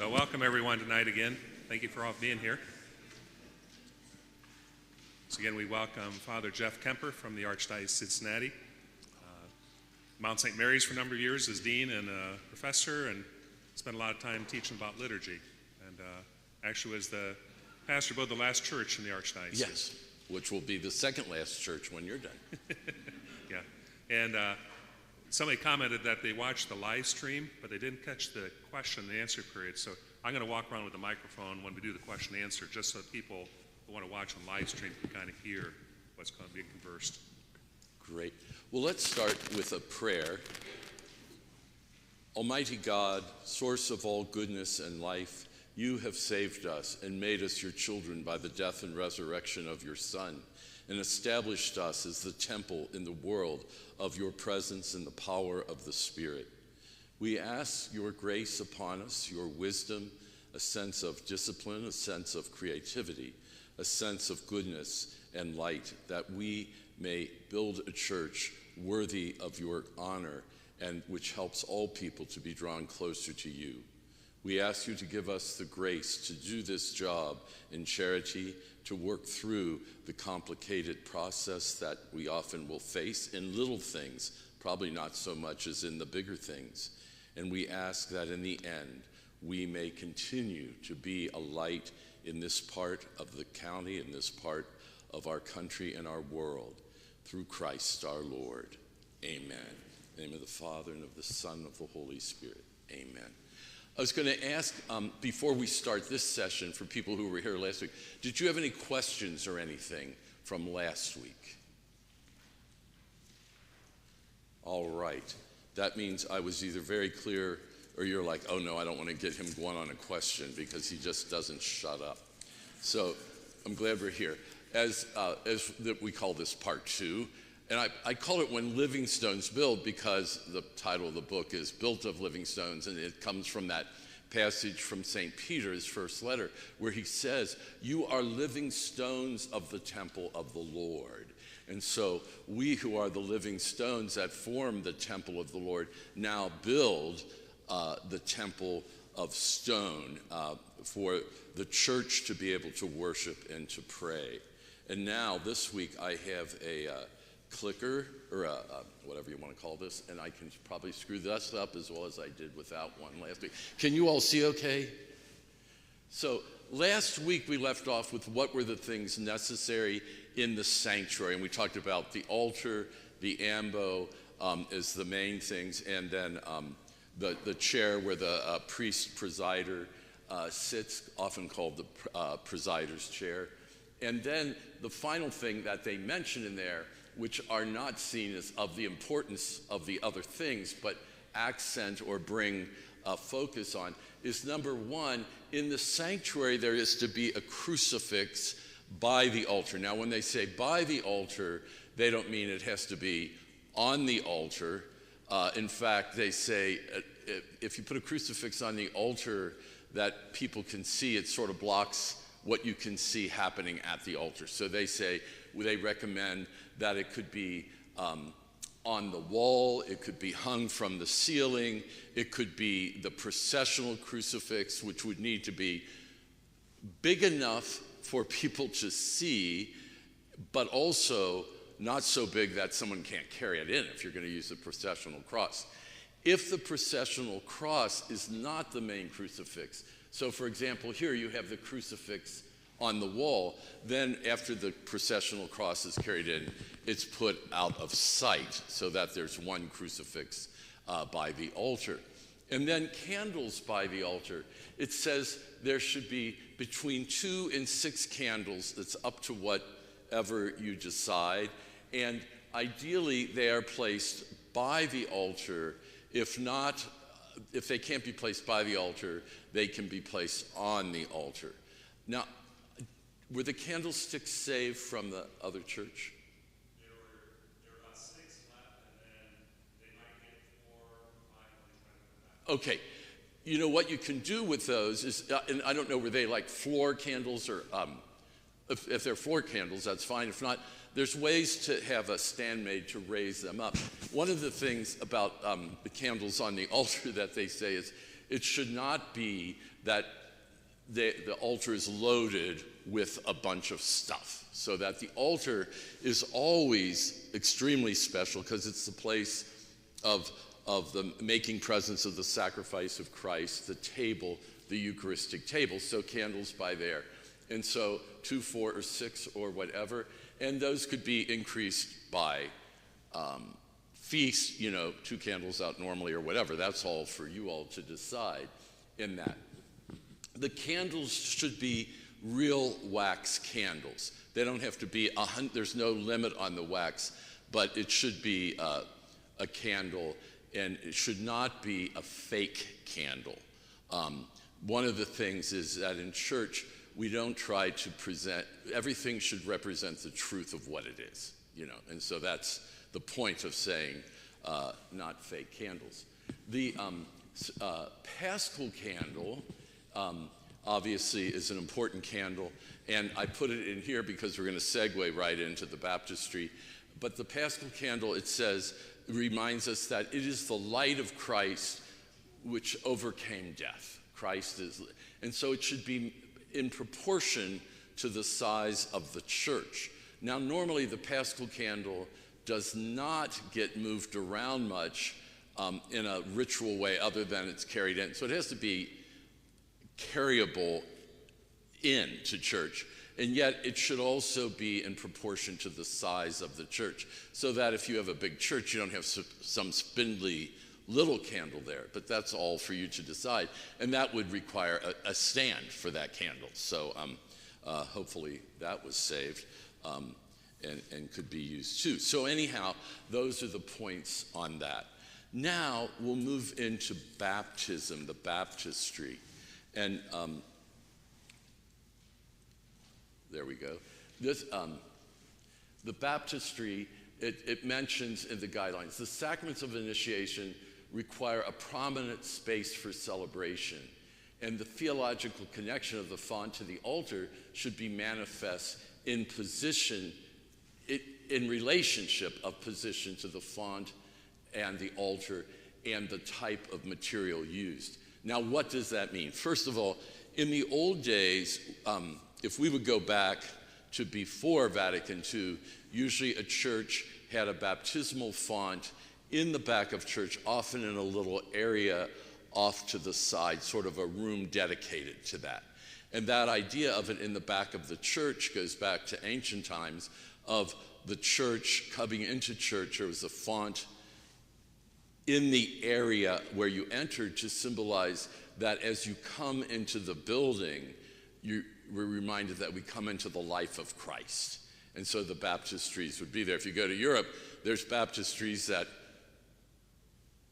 So welcome everyone tonight again. Thank you for all being here. So again, we welcome Father Jeff Kemper from the Archdiocese of Cincinnati. Mount St. Mary's for a number of years as dean and professor, and spent a lot of time teaching about liturgy. And actually was the pastor of both the last church in the Archdiocese. Yes, which will be the second last church when you're done. Yeah, and somebody commented that they watched the live stream, but they didn't catch the question and answer period. So I'm going to walk around with the microphone when we do the question and answer, just so people who want to watch on live stream can kind of hear what's going to be conversed. Great. Well, let's start with a prayer. Almighty God, source of all goodness and life, you have saved us and made us your children by the death and resurrection of your Son, and established us as the temple in the world of your presence and the power of the Spirit. We ask your grace upon us, your wisdom, a sense of discipline, a sense of creativity, a sense of goodness and light, that we may build a church worthy of your honor and which helps all people to be drawn closer to you. We ask you to give us the grace to do this job in charity, to work through the complicated process that we often will face in little things, probably not so much as in the bigger things. And we ask that in the end, we may continue to be a light in this part of the county, in this part of our country and our world, through Christ our Lord. Amen. In the name of the Father, and of the Son, and of the Holy Spirit. Amen. I was going to ask, before we start this session, for people who were here last week, did you have any questions or anything from last week? All right. That means I was either very clear, or you're like, oh no, I don't want to get him going on a question because he just doesn't shut up. So I'm glad we're here. As we call this part two, and I call it When Living Stones Build, because the title of the book is Built of Living Stones, and it comes from that passage from St. Peter's first letter, where he says, you are living stones of the temple of the Lord. And so we who are the living stones that form the temple of the Lord now build the temple of stone for the church to be able to worship and to pray. And now this week I have a clicker, or whatever you want to call this, and I can probably screw this up as well as I did without one last week. Can you all see okay? So last week we left off with what were the things necessary in the sanctuary, and we talked about the altar, the ambo is the main things, and then the chair where the priest presider sits, often called the presider's chair. And then the final thing that they mention in there, which are not seen as of the importance of the other things, but accent or bring focus on, is number one, in the sanctuary there is to be a crucifix by the altar. Now when they say by the altar, they don't mean it has to be on the altar. In fact, they say if you put a crucifix on the altar that people can see, it sort of blocks what you can see happening at the altar. So they say, they recommend that it could be on the wall, it could be hung from the ceiling, it could be the processional crucifix, which would need to be big enough for people to see, but also not so big that someone can't carry it in if you're going to use the processional cross. If the processional cross is not the main crucifix, so for example, here you have the crucifix on the wall, then after the processional cross is carried in, it's put out of sight so that there's one crucifix by the altar. And then candles by the altar. It says there should be between 2 and 6 candles. It's up to whatever you decide. And ideally, they are placed by the altar. If not, if they can't be placed by the altar, they can be placed on the altar. Now, were the candlesticks saved from the other church? There were about 6 left, and then they might get 4 or 5 when they try to come back. Okay. You know what you can do with those is, and I don't know, were they like floor candles or, if they're floor candles, that's fine. If not, there's ways to have a stand made to raise them up. One of the things about the candles on the altar that they say is It should not be that the altar is loaded with a bunch of stuff, so that the altar is always extremely special because it's the place of the making presence of the sacrifice of Christ, the table, the Eucharistic table, so candles by there. And so 2, 4, or 6 or whatever, and those could be increased by feast, 2 candles out normally or whatever. That's all for you all to decide in that. The candles should be real wax candles. They don't have to be, there's no limit on the wax, but it should be a candle, and it should not be a fake candle. One of the things is that in church, we don't try to present, everything should represent the truth of what it is, and so that's the point of saying not fake candles. The Paschal candle obviously is an important candle, and I put it in here because we're going to segue right into the baptistry. But the Paschal candle, it says, reminds us that it is the light of Christ which overcame death. Christ is, and so it should be in proportion to the size of the church. Now, normally the Paschal candle does not get moved around much in a ritual way other than it's carried in. So it has to be carryable into church. And yet it should also be in proportion to the size of the church, so that if you have a big church, you don't have some spindly little candle there. But that's all for you to decide. And that would require a stand for that candle. So hopefully that was saved and could be used too. So anyhow, those are the points on that. Now we'll move into baptism, the baptistry. And there we go. This, the baptistry, it mentions in the guidelines, the sacraments of initiation require a prominent space for celebration, and the theological connection of the font to the altar should be manifest in position, in relationship of position to the font and the altar and the type of material used. Now, what does that mean? First of all, in the old days, if we would go back to before Vatican II, usually a church had a baptismal font in the back of church, often in a little area off to the side, sort of a room dedicated to that. And that idea of it in the back of the church goes back to ancient times of the church coming into church. There was a font in the area where you entered to symbolize that as you come into the building, we're reminded that we come into the life of Christ. And so the baptistries would be there. If you go to Europe, there's baptistries that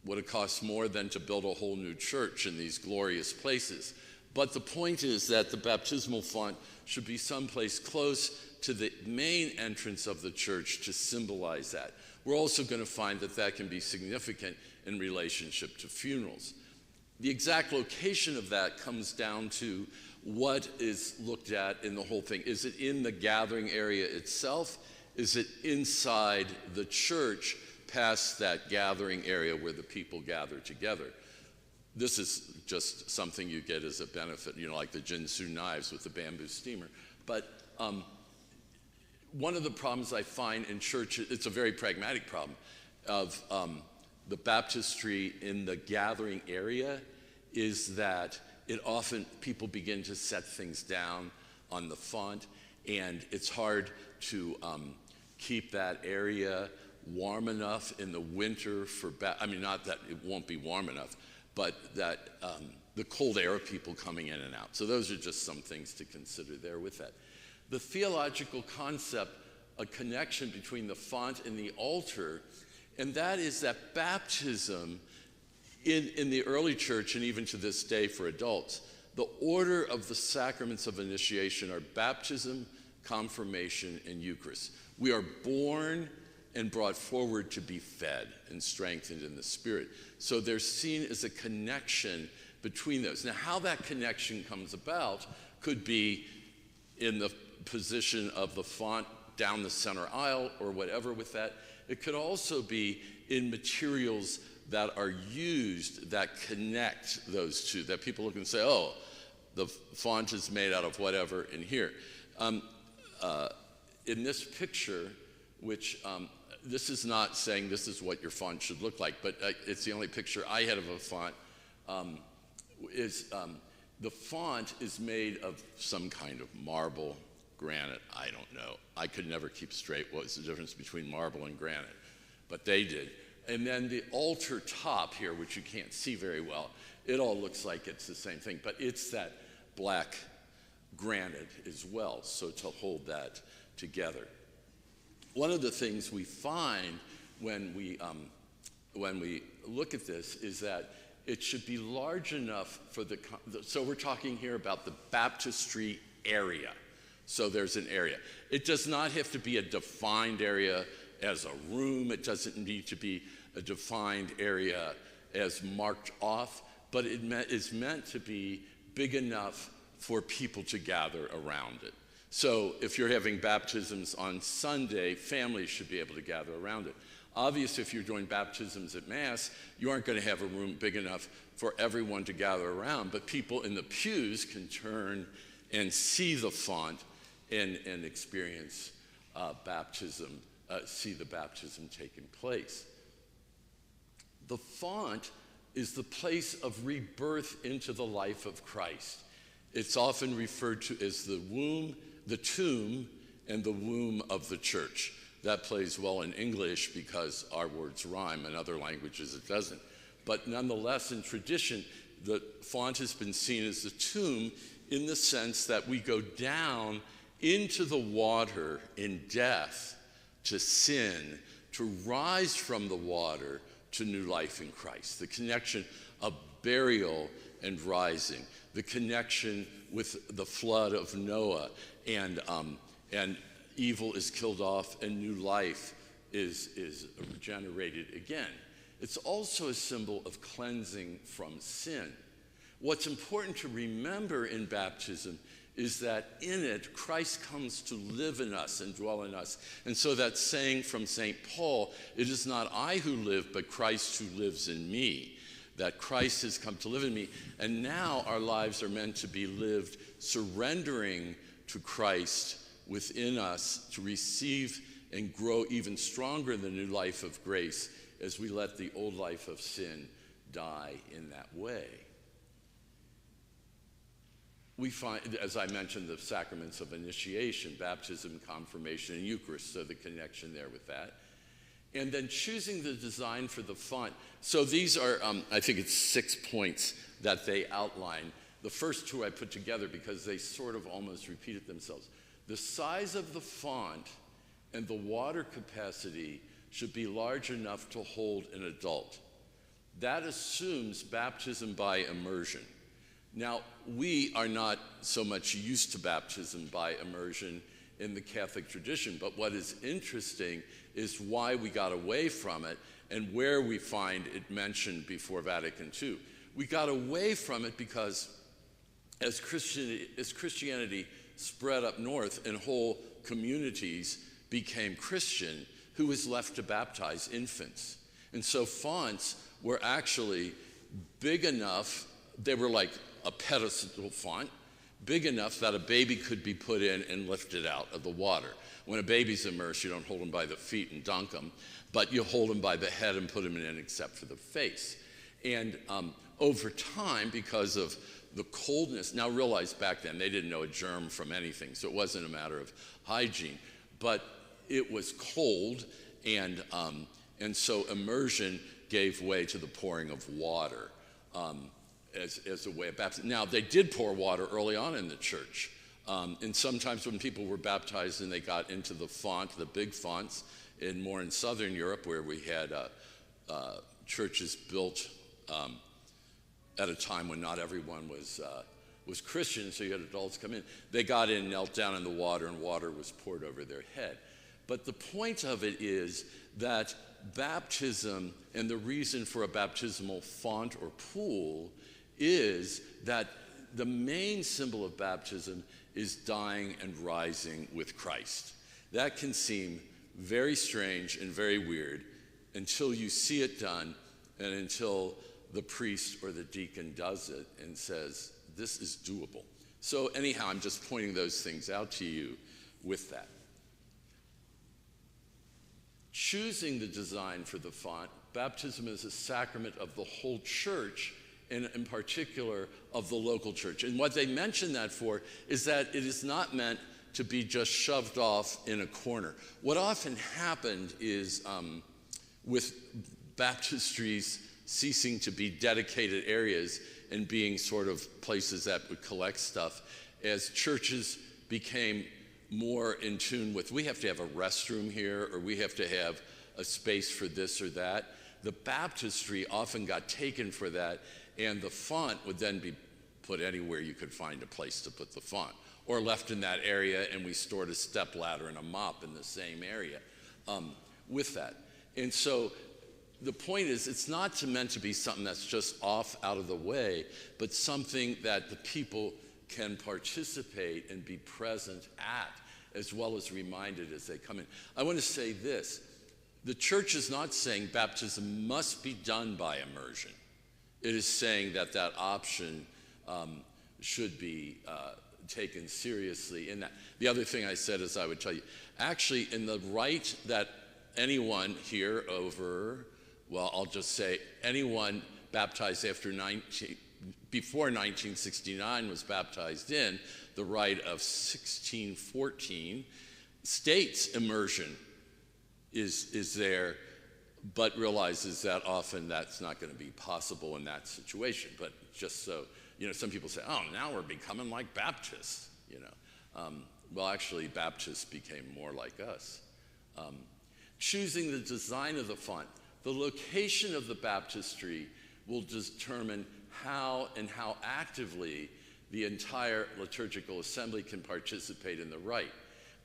would have cost more than to build a whole new church in these glorious places. But the point is that the baptismal font should be someplace close to the main entrance of the church to symbolize that. We're also going to find that that can be significant in relationship to funerals. The exact location of that comes down to what is looked at in the whole thing. Is it in the gathering area itself? Is it inside the church past that gathering area where the people gather together? This is just something you get as a benefit, like the Jinsu knives with the bamboo steamer. But one of the problems I find in church, it's a very pragmatic problem, of the baptistry in the gathering area, is that it often, people begin to set things down on the font, and it's hard to keep that area warm enough in the winter for, not that it won't be warm enough, but that the cold air of people coming in and out. So those are just some things to consider there with that. The theological concept, a connection between the font and the altar, and that is that baptism in the early church, and even to this day for adults, the order of the sacraments of initiation are baptism, confirmation, and Eucharist. We are born and brought forward to be fed and strengthened in the Spirit. So they're seen as a connection between those. Now, how that connection comes about could be in the position of the font down the center aisle or whatever with that. It could also be in materials that are used that connect those two, that people look and say, oh, the font is made out of whatever in here. In this picture, which this is not saying this is what your font should look like, but it's the only picture I had of a font, the font is made of some kind of marble, granite, I don't know. I could never keep straight what was the difference between marble and granite, but they did. And then the altar top here, which you can't see very well, it all looks like it's the same thing, but it's that black granite as well, so to hold that together. One of the things we find when we look at this is that it should be large enough for so we're talking here about the baptistry area. So there's an area. It does not have to be a defined area as a room. It doesn't need to be a defined area as marked off, but it is meant to be big enough for people to gather around it. So if you're having baptisms on Sunday, families should be able to gather around it. Obviously, if you're doing baptisms at Mass, you aren't going to have a room big enough for everyone to gather around, but people in the pews can turn and see the font and experience baptism, see the baptism taking place. The font is the place of rebirth into the life of Christ. It's often referred to as the womb, the tomb, and the womb of the church. That plays well in English because our words rhyme. In other languages it doesn't. But nonetheless, in tradition, the font has been seen as the tomb in the sense that we go down into the water in death to sin, to rise from the water to new life in Christ. The connection of burial and rising, the connection with the flood of Noah, and evil is killed off and new life is regenerated again. It's also a symbol of cleansing from sin. What's important to remember in baptism is that in it, Christ comes to live in us and dwell in us. And so that saying from St. Paul, it is not I who live, but Christ who lives in me. That Christ has come to live in me. And now our lives are meant to be lived surrendering to Christ within us to receive and grow even stronger in the new life of grace as we let the old life of sin die in that way. We find, as I mentioned, the sacraments of initiation, baptism, confirmation, and Eucharist, so the connection there with that. And then choosing the design for the font. So these are, I think it's 6 points that they outline. The first two I put together because they sort of almost repeated themselves. The size of the font and the water capacity should be large enough to hold an adult. That assumes baptism by immersion. Now, we are not so much used to baptism by immersion in the Catholic tradition, but what is interesting is why we got away from it and where we find it mentioned before Vatican II. We got away from it because as Christianity spread up north and whole communities became Christian, who was left to baptize infants? And so fonts were actually big enough, they were like a pedestal font, big enough that a baby could be put in and lifted out of the water. When a baby's immersed, you don't hold them by the feet and dunk them, but you hold them by the head and put them in except for the face. And over time, because of the coldness, now realize back then they didn't know a germ from anything, so it wasn't a matter of hygiene, but it was cold, and so immersion gave way to the pouring of water as a way of baptism. Now, they did pour water early on in the church, and sometimes when people were baptized and they got into the font, the big fonts, more in Southern Europe where we had churches built at a time when not everyone was Christian, so you had adults come in. They got in, knelt down in the water, and water was poured over their head. But the point of it is that baptism and the reason for a baptismal font or pool is that the main symbol of baptism is dying and rising with Christ. That can seem very strange and very weird until you see it done and until the priest or the deacon does it and says, this is doable. So anyhow, I'm just pointing those things out to you with that. Choosing the design for the font, baptism is a sacrament of the whole church, and in particular of the local church. And what they mention that for is that it is not meant to be just shoved off in a corner. What often happened is with baptistries ceasing to be dedicated areas and being sort of places that would collect stuff, as churches became more in tune with, we have to have a restroom here, or we have to have a space for this or that. The baptistry often got taken for that, and the font would then be put anywhere you could find a place to put the font, or left in that area, and we stored a step ladder and a mop in the same area with that. And so the point is, it's not meant to be something that's just off out of the way, but something that the people can participate and be present at, as well as reminded as they come in. I want to say this. The church is not saying baptism must be done by immersion. It is saying that that option should be taken seriously in that. The other thing I said is, I would tell you, actually in the rite that anyone here over, well, I'll just say anyone baptized before 1969 was baptized in, the rite of 1614, states immersion is there, but realizes that often that's not going to be possible in that situation. But just so, some people say, oh, now we're becoming like Baptists, Well, actually, Baptists became more like us. Choosing the design of the font. The location of the baptistry will determine how and how actively the entire liturgical assembly can participate in the rite.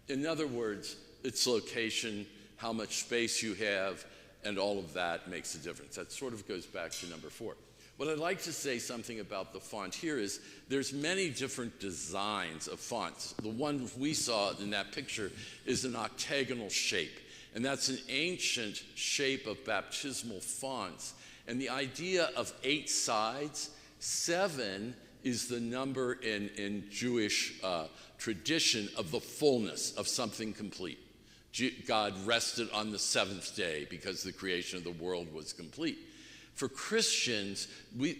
In other words, its location, how much space you have, and all of that makes a difference. That sort of goes back to number 4. What I'd like to say something about the font here is there's many different designs of fonts. The one we saw in that picture is an octagonal shape, and that's an ancient shape of baptismal fonts. And the idea of 8 sides, 7 is the number in Jewish tradition of the fullness of something complete. God rested on the 7th day because the creation of the world was complete. For Christians,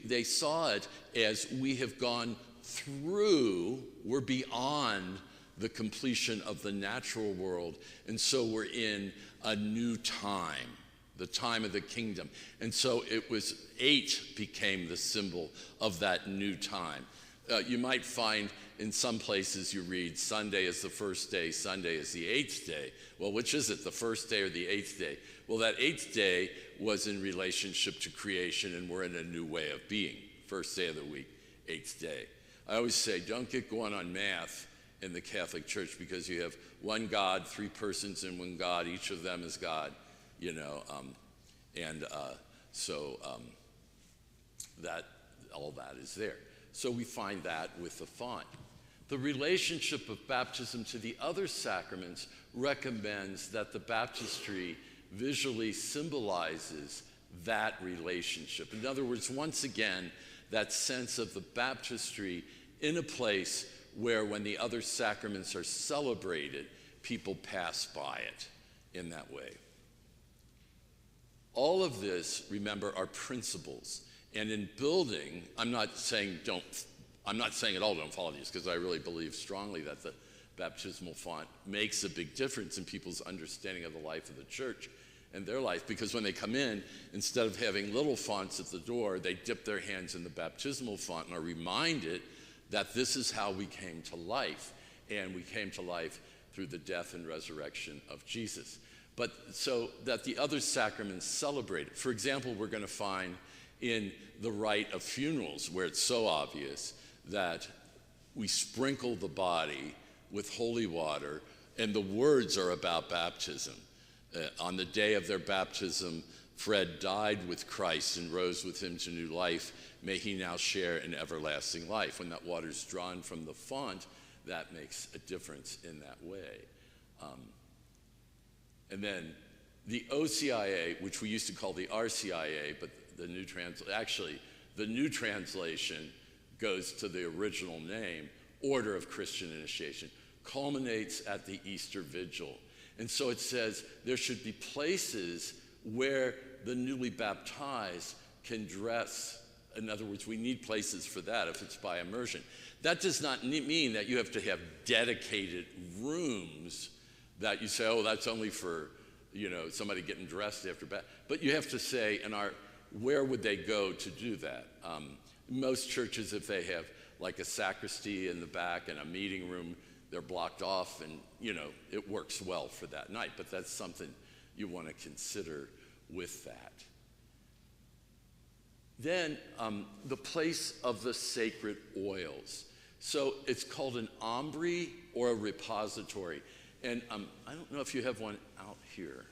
they saw it as we have gone through, we're beyond the completion of the natural world, and so we're in a new time, the time of the kingdom. And so it was 8 became the symbol of that new time. You might find in some places you read Sunday is the first day, Sunday is the 8th day. Well, which is it, the first day or the 8th day? Well, that 8th day was in relationship to creation, and we're in a new way of being. First day of the week, 8th day. I always say, don't get going on math in the Catholic Church, because you have one God, 3 persons in one God, each of them is God, that all that is there. So we find that with the font. The relationship of baptism to the other sacraments recommends that the baptistry visually symbolizes that relationship. In other words, once again, that sense of the baptistry in a place where when the other sacraments are celebrated, people pass by it in that way. All of this, remember, are principles. And in building, I'm not saying at all don't follow these, because I really believe strongly that the baptismal font makes a big difference in people's understanding of the life of the church and their life. Because when they come in, instead of having little fonts at the door, they dip their hands in the baptismal font and are reminded that this is how we came to life. And we came to life through the death and resurrection of Jesus. But so that the other sacraments celebrate it. For example, we're going to find in the rite of funerals, where it's so obvious that we sprinkle the body with holy water, and the words are about baptism. On the day of their baptism, Fred died with Christ and rose with him to new life. May he now share in everlasting life. When that water is drawn from the font, that makes a difference in that way. And then the OCIA, which we used to call the RCIA, but the new actually, the new translation goes to the original name, Order of Christian Initiation, culminates at the Easter Vigil. And so it says there should be places where the newly baptized can dress. In other words, we need places for that if it's by immersion. That does not mean that you have to have dedicated rooms that you say, oh, that's only for, somebody getting dressed after baptism. But you have to say, where would they go to do that? Most churches, if they have like a sacristy in the back and a meeting room, they're blocked off, and it works well for that night. But that's something you want to consider with that. Then the place of the sacred oils. So it's called an ambry or a repository. And I don't know if you have one out here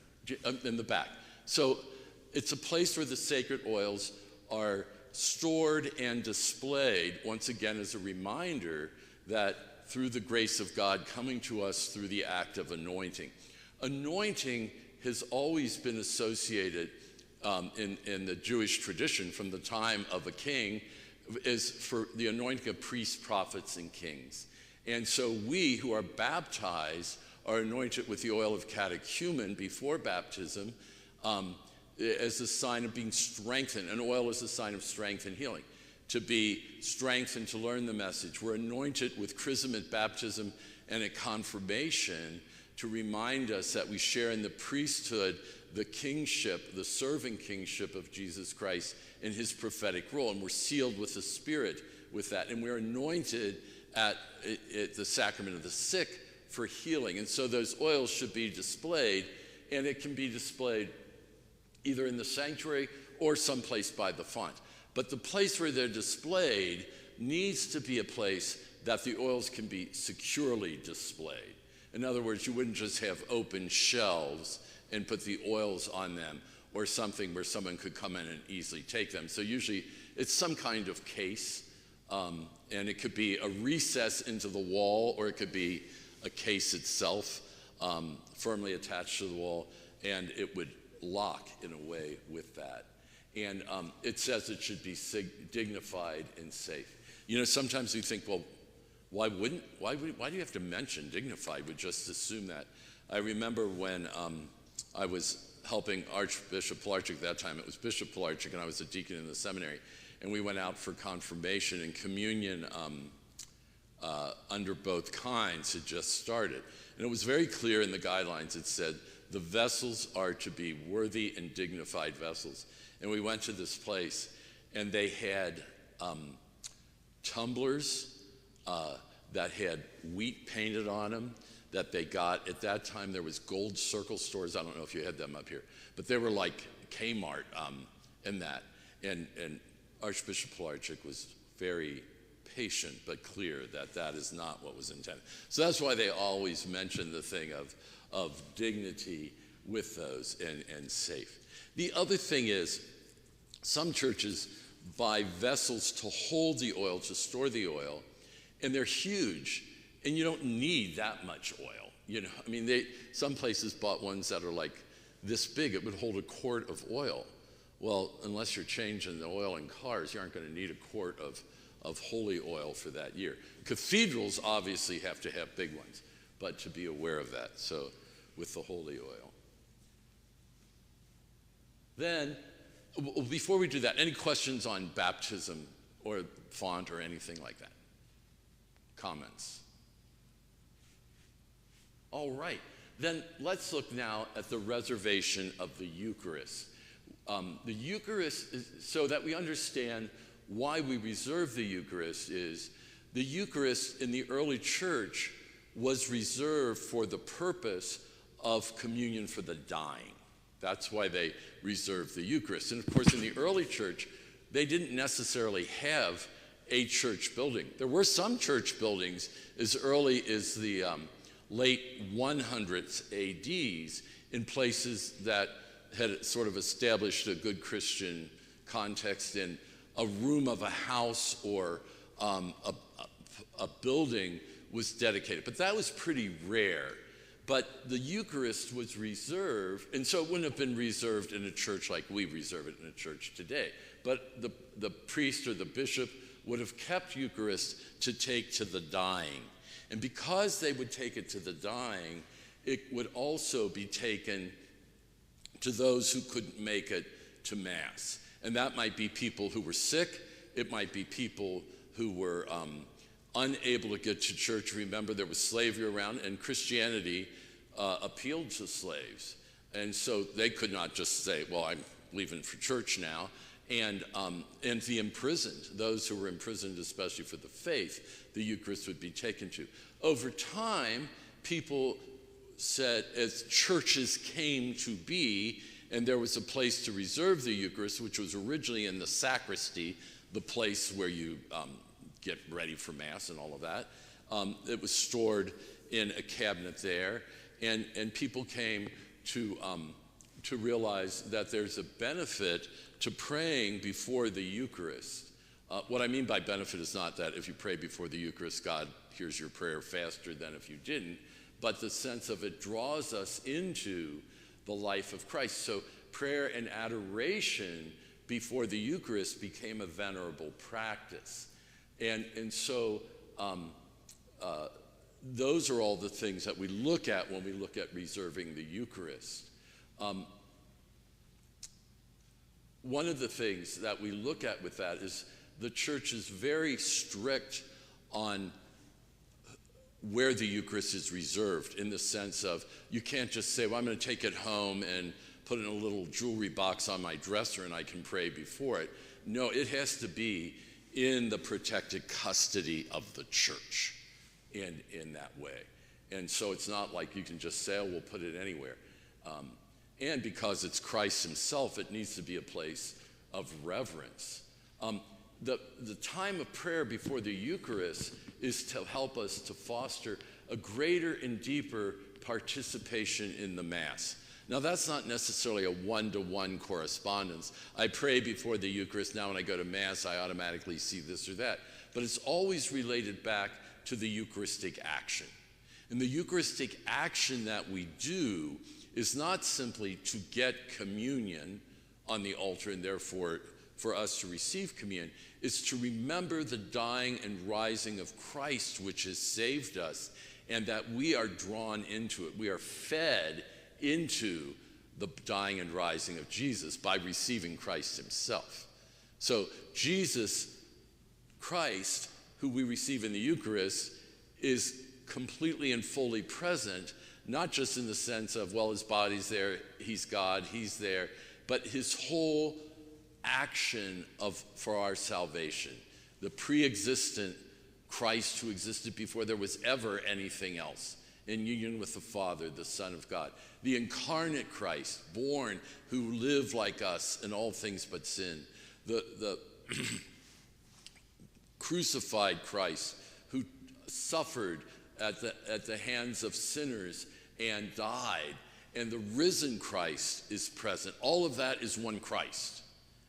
in the back. So it's a place where the sacred oils are stored and displayed, once again as a reminder that through the grace of God coming to us through the act of anointing. Anointing has always been associated in the Jewish tradition from the time of a king is for the anointing of priests, prophets, and kings. And so we who are baptized are anointed with the oil of catechumen before baptism as a sign of being strengthened. An oil is a sign of strength and healing. To be strengthened, to learn the message. We're anointed with chrism at baptism and at confirmation to remind us that we share in the priesthood, the kingship, the serving kingship of Jesus Christ in his prophetic role. And we're sealed with the Spirit with that. And we're anointed at the sacrament of the sick for healing. And so those oils should be displayed, and it can be displayed either in the sanctuary or someplace by the font. But the place where they're displayed needs to be a place that the oils can be securely displayed. In other words, you wouldn't just have open shelves and put the oils on them or something where someone could come in and easily take them. So usually it's some kind of case, and it could be a recess into the wall, or it could be a case itself firmly attached to the wall, and it would lock in a way with that. And it says it should be dignified and safe. Sometimes we think, well, why do you have to mention dignified? We just assume that. I remember when I was helping Archbishop Pilarczyk at that time. It was Bishop Pilarczyk, and I was a deacon in the seminary. And we went out for confirmation, and communion under both kinds had just started. And it was very clear in the guidelines. It said, the vessels are to be worthy and dignified vessels. And we went to this place, and they had tumblers that had wheat painted on them that they got. At that time, there was Gold Circle stores. I don't know if you had them up here. But they were like Kmart in that. And Archbishop Pilarczyk was very patient but clear that that is not what was intended. So that's why they always mention the thing of dignity with those and safe. The other thing is, some churches buy vessels to hold the oil, to store the oil, and they're huge, and you don't need that much oil. Some places bought ones that are like this big. It would hold a quart of oil. Well, unless you're changing the oil in cars, you aren't going to need a quart of holy oil for that year. Cathedrals obviously have to have big ones, but to be aware of that, so with the holy oil. Then, before we do that, any questions on baptism or font or anything like that? Comments? All right. Then let's look now at the reservation of the Eucharist. The Eucharist, so that we understand why we reserve the Eucharist, is the Eucharist in the early church was reserved for the purpose of communion for the dying. That's why they reserved the Eucharist. And of course, in the early church, they didn't necessarily have a church building. There were some church buildings as early as the late 100s ADs in places that had sort of established a good Christian context, in a room of a house or a building was dedicated. But that was pretty rare. But the Eucharist was reserved, and so it wouldn't have been reserved in a church like we reserve it in a church today. But the priest or the bishop would have kept Eucharist to take to the dying. And because they would take it to the dying, it would also be taken to those who couldn't make it to Mass. And that might be people who were sick. It might be people who were unable to get to church. Remember, there was slavery around, and Christianity appealed to slaves. And so they could not just say, well, I'm leaving for church now. And the imprisoned, those who were imprisoned, especially for the faith, the Eucharist would be taken to. Over time, people said, as churches came to be, and there was a place to reserve the Eucharist, which was originally in the sacristy, the place where you get ready for Mass and all of that. It was stored in a cabinet there, and people came to realize that there's a benefit to praying before the Eucharist. What I mean by benefit is not that if you pray before the Eucharist, God hears your prayer faster than if you didn't, but the sense of it draws us into the life of Christ. So prayer and adoration before the Eucharist became a venerable practice. And so those are all the things that we look at when we look at reserving the Eucharist. One of the things that we look at with that is the church is very strict on where the Eucharist is reserved, in the sense of you can't just say, well, I'm going to take it home and put it in a little jewelry box on my dresser and I can pray before it. No, it has to be in the protected custody of the church in that way. And so it's not like you can just say, oh, we'll put it anywhere. And because it's Christ himself, it needs to be a place of reverence. The time of prayer before the Eucharist is to help us to foster a greater and deeper participation in the Mass. Now, that's not necessarily a one-to-one correspondence. I pray before the Eucharist. Now when I go to Mass, I automatically see this or that. But it's always related back to the Eucharistic action. And the Eucharistic action that we do is not simply to get communion on the altar and therefore for us to receive communion. It's to remember the dying and rising of Christ, which has saved us, and that we are drawn into it. We are fed into the dying and rising of Jesus by receiving Christ himself. So Jesus Christ, who we receive in the Eucharist, is completely and fully present, not just in the sense of, well, his body's there, he's God, he's there, but his whole action for our salvation, the pre-existent Christ who existed before there was ever anything else, in union with the Father, the Son of God, the incarnate Christ, born, who lived like us in all things but sin, the crucified Christ, who suffered at the hands of sinners and died, and the risen Christ is present. All of that is one Christ.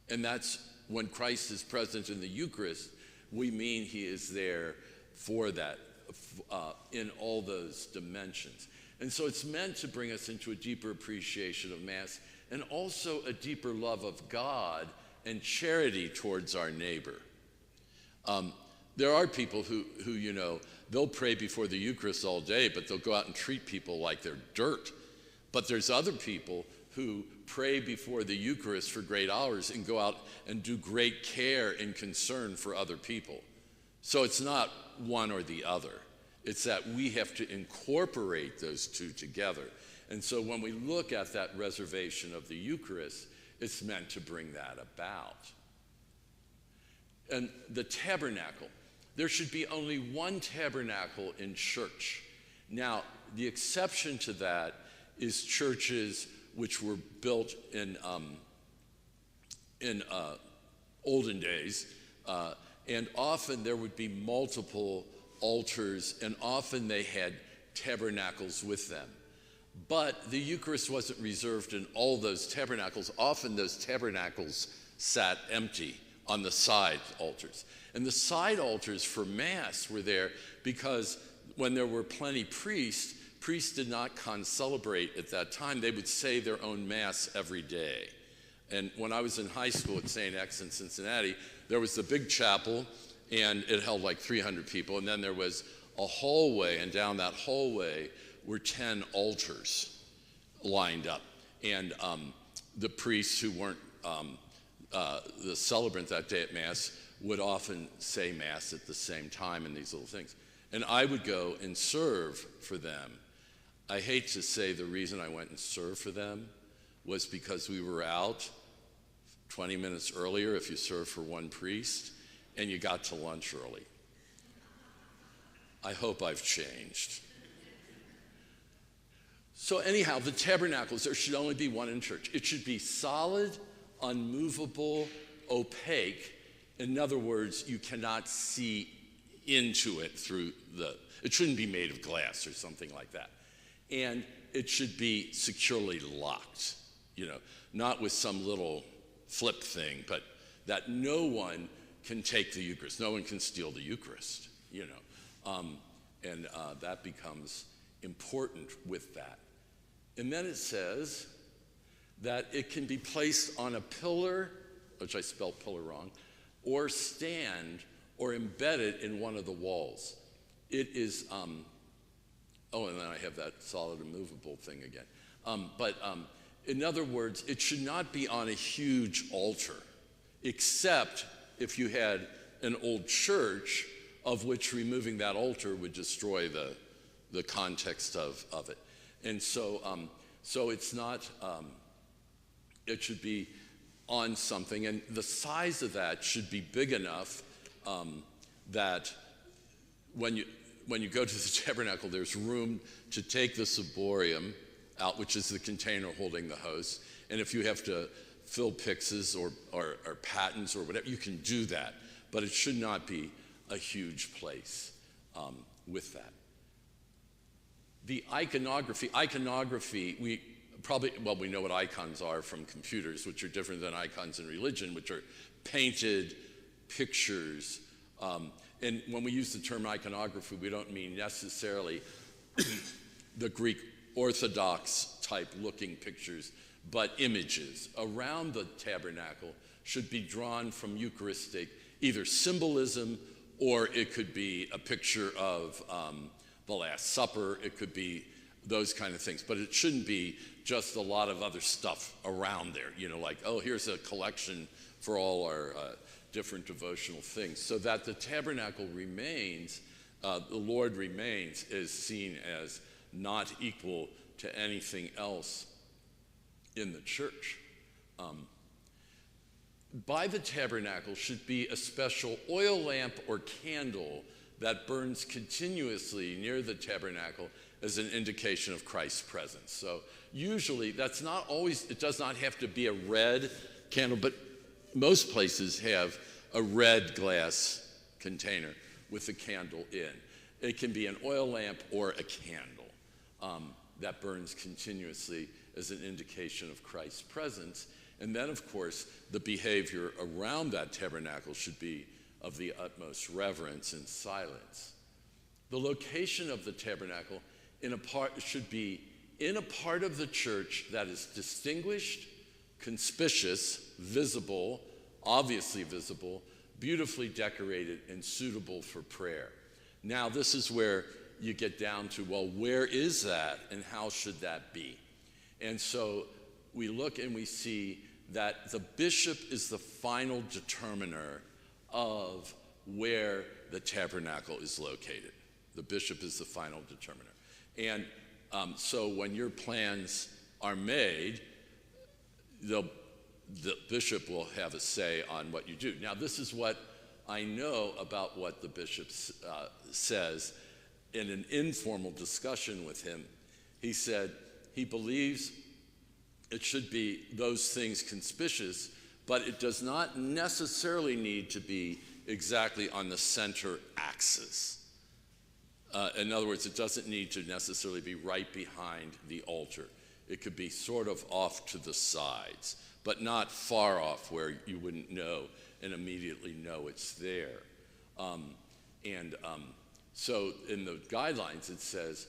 And that's when Christ is present in the Eucharist, we mean he is there for that, in all those dimensions. And so it's meant to bring us into a deeper appreciation of Mass and also a deeper love of God and charity towards our neighbor. There are people who you know, they'll pray before the Eucharist all day, but they'll go out and treat people like they're dirt. But there's other people who pray before the Eucharist for great hours and go out and do great care and concern for other people. So it's not one or the other. It's that we have to incorporate those two together. And so when we look at that reservation of the Eucharist, it's meant to bring that about. And the tabernacle, there should be only one tabernacle in church. Now, the exception to that is churches which were built in olden days, and often there would be multiple altars, and often they had tabernacles with them. But the Eucharist wasn't reserved in all those tabernacles. Often those tabernacles sat empty on the side altars. And the side altars for Mass were there because when there were plenty priests, priests did not concelebrate at that time. They would say their own Mass every day. And when I was in high school at St. X in Cincinnati, there was the big chapel, and it held like 300 people. And then there was a hallway, and down that hallway were 10 altars lined up. And the priests who weren't the celebrant that day at Mass would often say Mass at the same time in these little things. And I would go and serve for them. I hate to say the reason I went and served for them was because we were out 20 minutes earlier if you served for one priest, and you got to lunch early. I hope I've changed. So anyhow, the tabernacles, there should only be one in church. It should be solid, unmovable, opaque. In other words, you cannot see into it through it shouldn't be made of glass or something like that. And it should be securely locked, not with some little flip thing, but that no one can take the Eucharist. No one can steal the Eucharist, and that becomes important with that. And then it says that it can be placed on a pillar, which I spelled pillar wrong, or stand or embedded in one of the walls. It is, and then I have that solid and movable thing again. In other words, it should not be on a huge altar, except if you had an old church of which removing that altar would destroy the context of it. And so it's not, it should be on something, and the size of that should be big enough that when you go to the tabernacle, there's room to take the ciborium out, which is the container holding the host. And if you have to fill pyxes or patens or whatever, you can do that. But it should not be a huge place with that. The iconography, we know what icons are from computers, which are different than icons in religion, which are painted pictures. And when we use the term iconography, we don't mean necessarily the Greek Orthodox type looking pictures, but images around the tabernacle should be drawn from Eucharistic, either symbolism, or it could be a picture of the Last Supper. It could be those kind of things, but it shouldn't be just a lot of other stuff around there, like, oh, here's a collection for all our different devotional things, so that the tabernacle remains, the Lord remains, is seen as not equal to anything else in the church. By the tabernacle should be a special oil lamp or candle that burns continuously near the tabernacle as an indication of Christ's presence. So usually that's not always, it does not have to be a red candle, but most places have a red glass container with a candle in. It can be an oil lamp or a candle that burns continuously as an indication of Christ's presence. And then, of course, the behavior around that tabernacle should be of the utmost reverence and silence. The location of the tabernacle should be in a part of the church that is distinguished, conspicuous, visible, obviously visible, beautifully decorated, and suitable for prayer. Now, this is where you get down to, well, where is that and how should that be? And so we look and we see that the bishop is the final determiner of where the tabernacle is located. The bishop is the final determiner. And so when your plans are made, the bishop will have a say on what you do. Now, this is what I know about what the bishop says in an informal discussion with him. He said he believes it should be those things conspicuous, but it does not necessarily need to be exactly on the center axis. In other words, it doesn't need to necessarily be right behind the altar. It could be sort of off to the sides, but not far off where you wouldn't know and immediately know it's there. So in the guidelines it says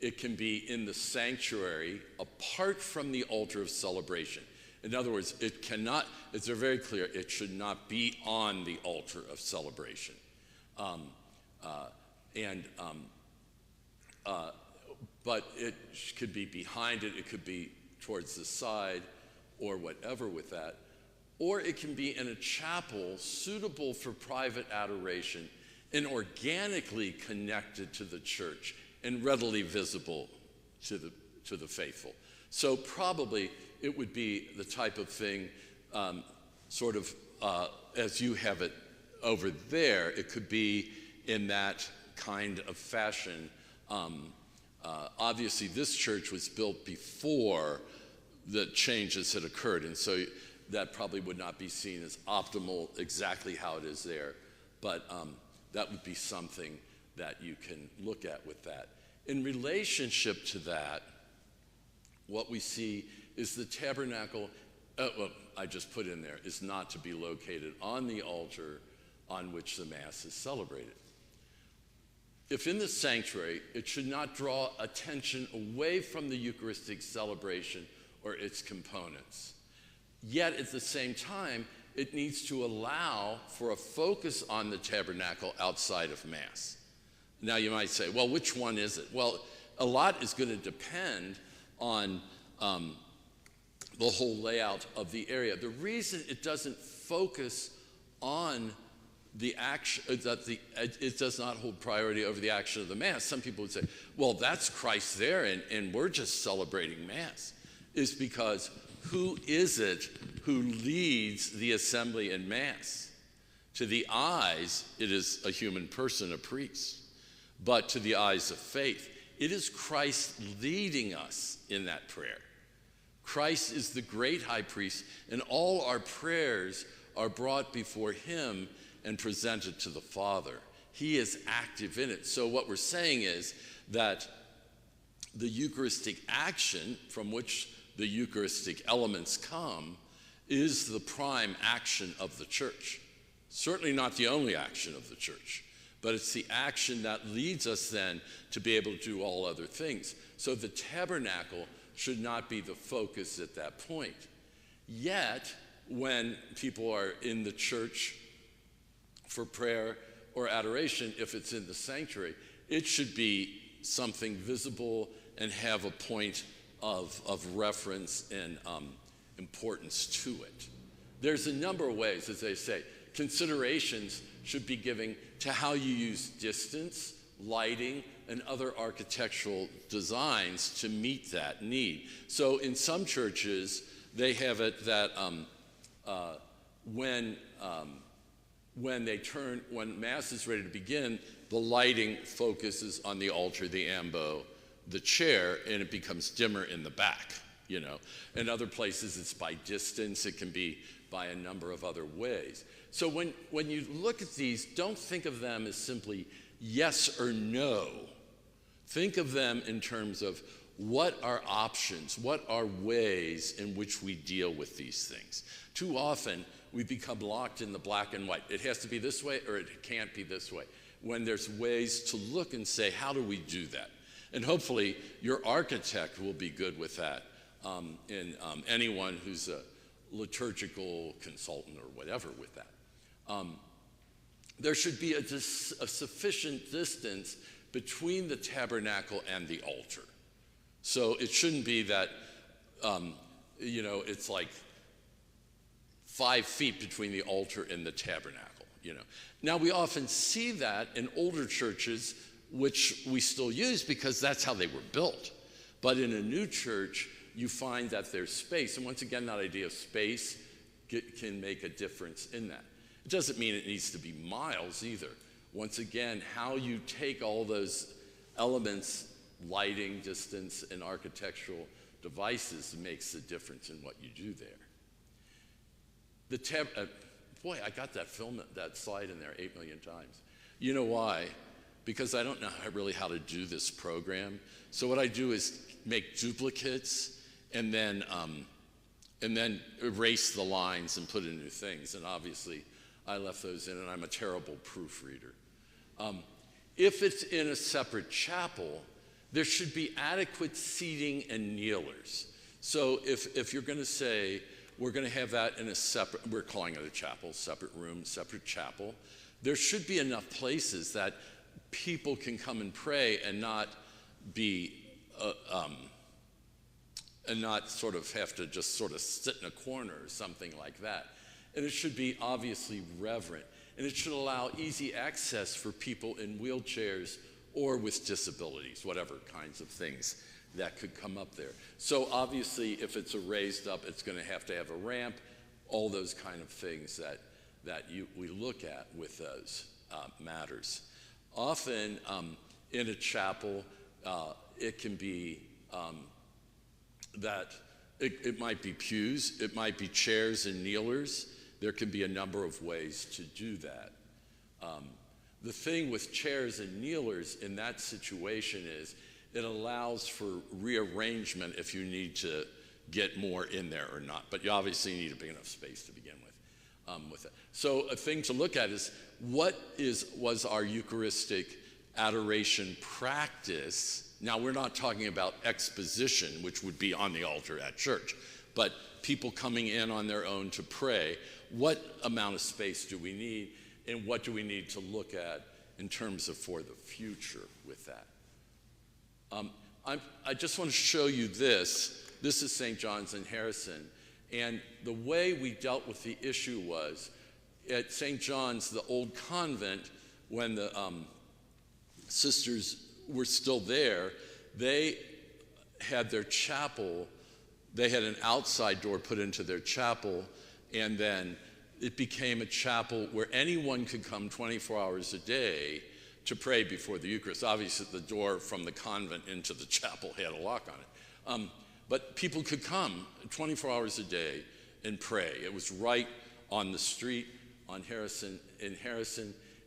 it can be in the sanctuary apart from the altar of celebration. In other words, they're very clear, it should not be on the altar of celebration. But it could be behind it, it could be towards the side, or whatever with that. Or it can be in a chapel suitable for private adoration and organically connected to the church and readily visible to the faithful. So probably it would be the type of thing as you have it over there. It could be in that kind of fashion. Obviously, this church was built before the changes had occurred, and so that probably would not be seen as optimal exactly how it is there, but that would be something that you can look at with that. In relationship to that, what we see is the tabernacle, I just put in there, is not to be located on the altar on which the Mass is celebrated. If in the sanctuary, it should not draw attention away from the Eucharistic celebration or its components. Yet at the same time, it needs to allow for a focus on the tabernacle outside of Mass. Now you might say, well, which one is it? Well, a lot is going to depend on the whole layout of the area. The reason it doesn't focus on the action, it does not hold priority over the action of the Mass. Some people would say, well, that's Christ there, and we're just celebrating Mass, is because who is it who leads the assembly in Mass? To the eyes, it is a human person, a priest. But to the eyes of faith, it is Christ leading us in that prayer. Christ is the great high priest, and all our prayers are brought before him and presented to the Father. He is active in it. So what we're saying is that the Eucharistic action from which the Eucharistic elements come is the prime action of the church. Certainly not the only action of the church, but it's the action that leads us then to be able to do all other things. So the tabernacle should not be the focus at that point. Yet, when people are in the church for prayer or adoration, if it's in the sanctuary, it should be something visible and have a point of reference and importance to it. There's a number of ways, as they say, considerations should be given to how you use distance, lighting, and other architectural designs to meet that need. So in some churches, they have it that when Mass is ready to begin, the lighting focuses on the altar, the ambo, the chair, and it becomes dimmer in the back, you know. In other places, it's by distance. It can be by a number of other ways. So when you look at these, don't think of them as simply yes or no. Think of them in terms of what are options, what are ways in which we deal with these things. Too often, we become locked in the black and white. It has to be this way or it can't be this way, when there's ways to look and say, how do we do that? And hopefully, your architect will be good with that, and anyone who's a liturgical consultant or whatever with that. There should be a sufficient distance between the tabernacle and the altar. So it shouldn't be that, it's like 5 feet between the altar and the tabernacle, Now, we often see that in older churches, which we still use because that's how they were built. But in a new church, you find that there's space. And once again, that idea of space can make a difference in that. It doesn't mean it needs to be miles either. Once again, how you take all those elements, lighting, distance, and architectural devices makes the difference in what you do there. Boy, I got that slide in there 8 million times. You know why? Because I don't know really how to do this program. So what I do is make duplicates and then erase the lines and put in new things. And obviously, I left those in, and I'm a terrible proofreader. If it's in a separate chapel, there should be adequate seating and kneelers. So if you're going to say, we're going to have that in a separate, we're calling it a chapel, separate room, separate chapel, there should be enough places that people can come and pray and not be, and not sort of have to just sort of sit in a corner or something like that. And it should be obviously reverent. And it should allow easy access for people in wheelchairs or with disabilities, whatever kinds of things that could come up there. So obviously, if it's a raised up, it's going to have a ramp, all those kind of things that we look at with those matters. Often in a chapel, it can be that it might be pews, it might be chairs and kneelers. There can be a number of ways to do that. The thing with chairs and kneelers in that situation is it allows for rearrangement if you need to get more in there or not. But you obviously need a big enough space to begin with it. So a thing to look at is what was our Eucharistic adoration practice. Now we're not talking about exposition, which would be on the altar at church, but people coming in on their own to pray. What amount of space do we need, and what do we need to look at in terms of for the future with that? I just want to show you this. This is St. John's in Harrison. And the way we dealt with the issue was at St. John's, the old convent, when the sisters were still there, they had their chapel, they had an outside door put into their chapel, and then it became a chapel where anyone could come 24 hours a day to pray before the Eucharist. Obviously, the door from the convent into the chapel had a lock on it. But people could come 24 hours a day and pray. It was right on the street in Harrison,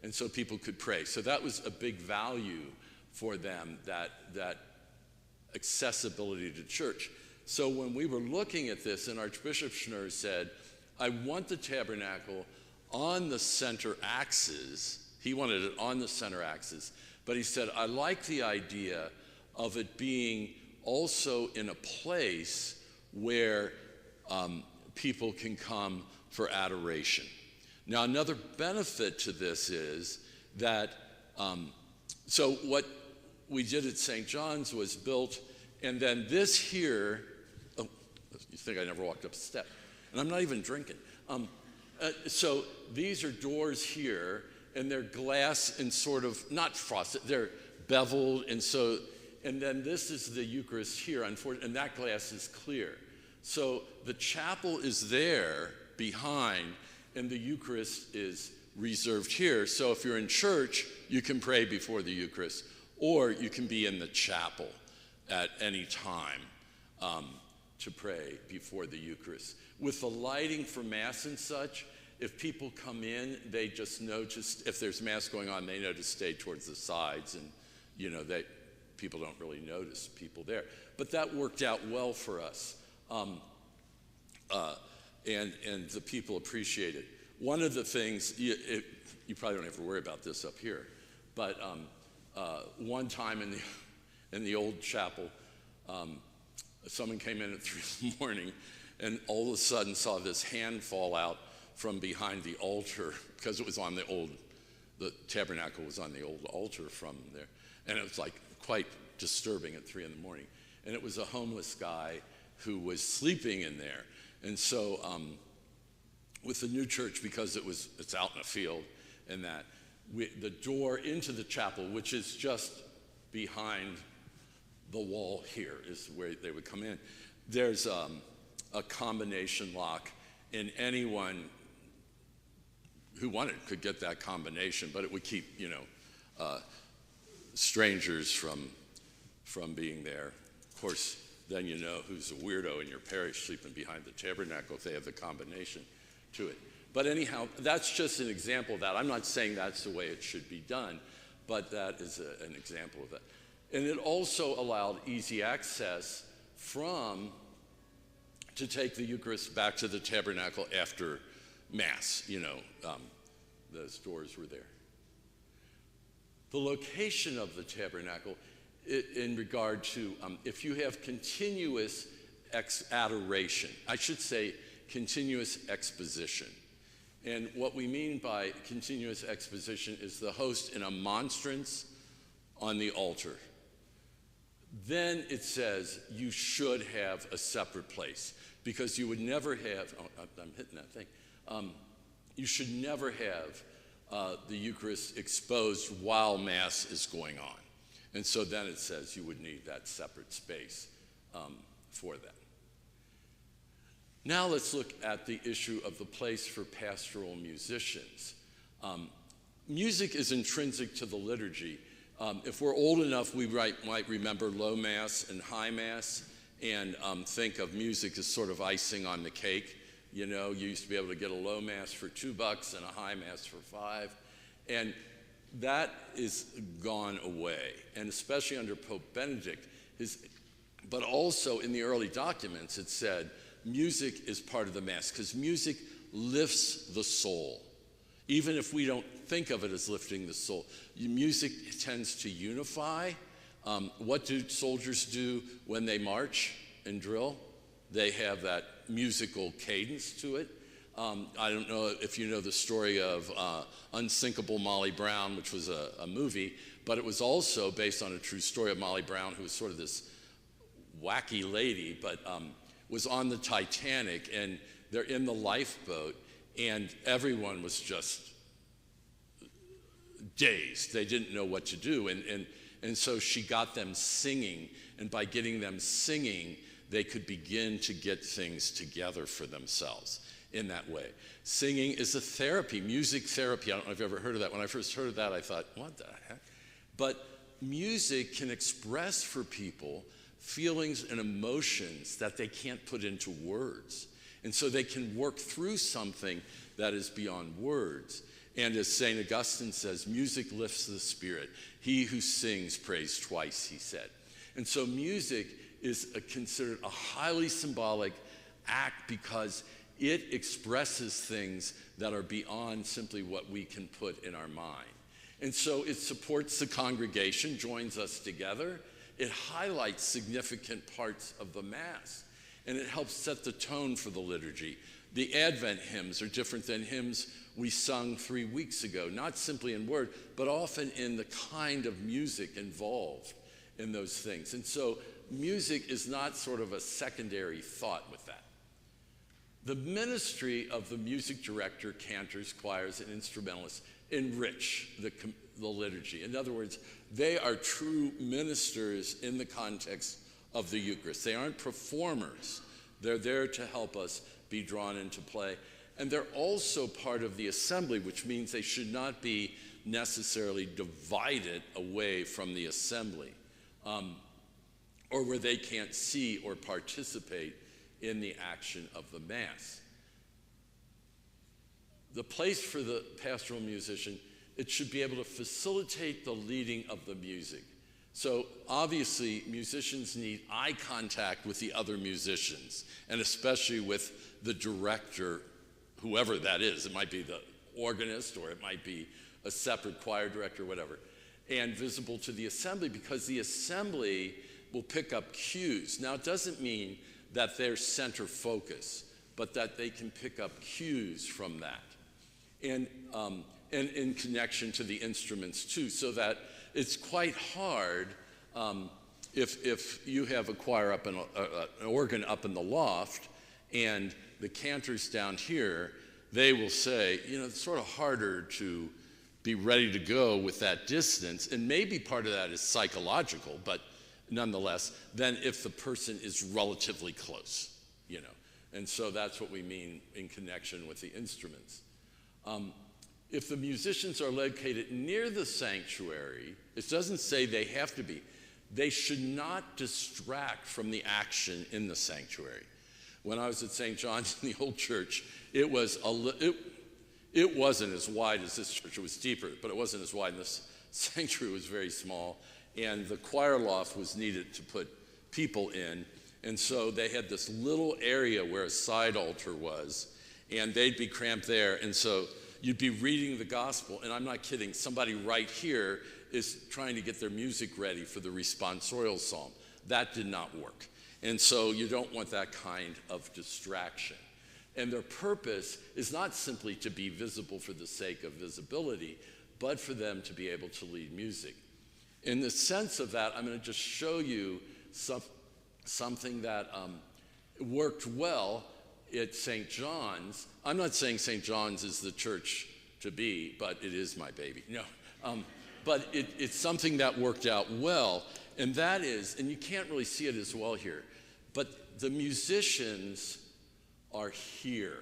and so people could pray. So that was a big value for them, that accessibility to church. So when we were looking at this, and Archbishop Schnurr said, I want the tabernacle on the center axis. He wanted it on the center axis. But he said, I like the idea of it being also in a place where people can come for adoration. Now, another benefit to this is that, so what we did at St. John's was built, and then this here, oh, you think I never walked up a step, and I'm not even drinking. So these are doors here, and they're glass and sort of, not frosted, they're beveled, and then this is the Eucharist here, unfortunately, and that glass is clear. So the chapel is there behind, and the Eucharist is reserved here. So if you're in church, you can pray before the Eucharist, or you can be in the chapel at any time to pray before the Eucharist. With the lighting for Mass and such, if people come in, they just know, if there's Mass going on, they know to stay towards the sides, and people don't really notice people there. But that worked out well for us, and the people appreciate it. One of the things, you probably don't have to worry about this up here, but one time in the old chapel, someone came in at 3 in the morning and all of a sudden saw this hand fall out from behind the altar, because it was on the tabernacle was on the old altar from there. And it was like quite disturbing at 3 in the morning. And it was a homeless guy who was sleeping in there. And so with the new church, because it's out in a field and that, the door into the chapel, which is just behind the wall here, is where they would come in. There's a combination lock, and anyone who wanted could get that combination, but it would keep, strangers from being there. Of course, then you know who's a weirdo in your parish sleeping behind the tabernacle if they have the combination to it. But anyhow, that's just an example of that. I'm not saying that's the way it should be done, but that is an example of that. And it also allowed easy access to take the Eucharist back to the tabernacle after Mass. Those doors were there. The location of the tabernacle in regard to if you have continuous adoration, I should say continuous exposition. And what we mean by continuous exposition is the host in a monstrance on the altar. Then it says you should have a separate place, because you would never have, I'm hitting that thing, you should never have the Eucharist exposed while Mass is going on. And so then it says you would need that separate space for that. Now let's look at the issue of the place for pastoral musicians. Music is intrinsic to the liturgy. If we're old enough, we might remember low Mass and high Mass and think of music as sort of icing on the cake. You know, you used to be able to get a low Mass for $2 and a high Mass for $5. And that is gone away, and especially under Pope Benedict. But also in the early documents, it said music is part of the Mass, because music lifts the soul. Even if we don't think of it as lifting the soul, music tends to unify. What do soldiers do when they march and drill? They have that musical cadence to it. I don't know if you know the story of Unsinkable Molly Brown, which was a movie, but it was also based on a true story of Molly Brown, who was sort of this wacky lady, but was on the Titanic, and they're in the lifeboat, and everyone was just dazed. They didn't know what to do, and so she got them singing, and by getting them singing, they could begin to get things together for themselves in that way. Singing is a therapy, music therapy. I don't know if you've ever heard of that. When I first heard of that, I thought, what the heck? But music can express for people feelings and emotions that they can't put into words. And so they can work through something that is beyond words. And as St. Augustine says, music lifts the spirit. He who sings prays twice, he said. And so music is considered a highly symbolic act, because it expresses things that are beyond simply what we can put in our mind. And so it supports the congregation, joins us together. It highlights significant parts of the Mass, and it helps set the tone for the liturgy. The Advent hymns are different than hymns we sung 3 weeks ago, not simply in word, but often in the kind of music involved in those things. And so music is not sort of a secondary thought with that. The ministry of the music director, cantors, choirs, and instrumentalists enrich the liturgy. In other words, they are true ministers in the context of the Eucharist. They aren't performers. They're there to help us be drawn into play. And they're also part of the assembly, which means they should not be necessarily divided away from the assembly, or where they can't see or participate in the action of the Mass. The place for the pastoral musician, it should be able to facilitate the leading of the music. So obviously, musicians need eye contact with the other musicians, and especially with the director, whoever that is. It might be the organist, or it might be a separate choir director, whatever. And visible to the assembly, because the assembly will pick up cues. Now, it doesn't mean that they're center focus, but that they can pick up cues from that. And in connection to the instruments too, so that it's quite hard if you have a choir up in an organ up in the loft, and the cantors down here, they will say, you know, it's sort of harder to be ready to go with that distance, and maybe part of that is psychological, but nonetheless, than if the person is relatively close, you know. And so that's what we mean in connection with the instruments. If the musicians are located near the sanctuary, it doesn't say they have to be. They should not distract from the action in the sanctuary. When I was at St. John's in the old church, it wasn't as wide as this church. It was deeper, but it wasn't as wide, and this sanctuary was very small. And the choir loft was needed to put people in. And so they had this little area where a side altar was, and they'd be cramped there. And so you'd be reading the gospel, and I'm not kidding, somebody right here is trying to get their music ready for the responsorial psalm. That did not work. And so you don't want that kind of distraction. And their purpose is not simply to be visible for the sake of visibility, but for them to be able to lead music. In the sense of that, I'm going to just show you something that worked well at St. John's. I'm not saying St. John's is the church to be, but it is my baby. No, but it's something that worked out well, and that is, and you can't really see it as well here, but the musicians are here.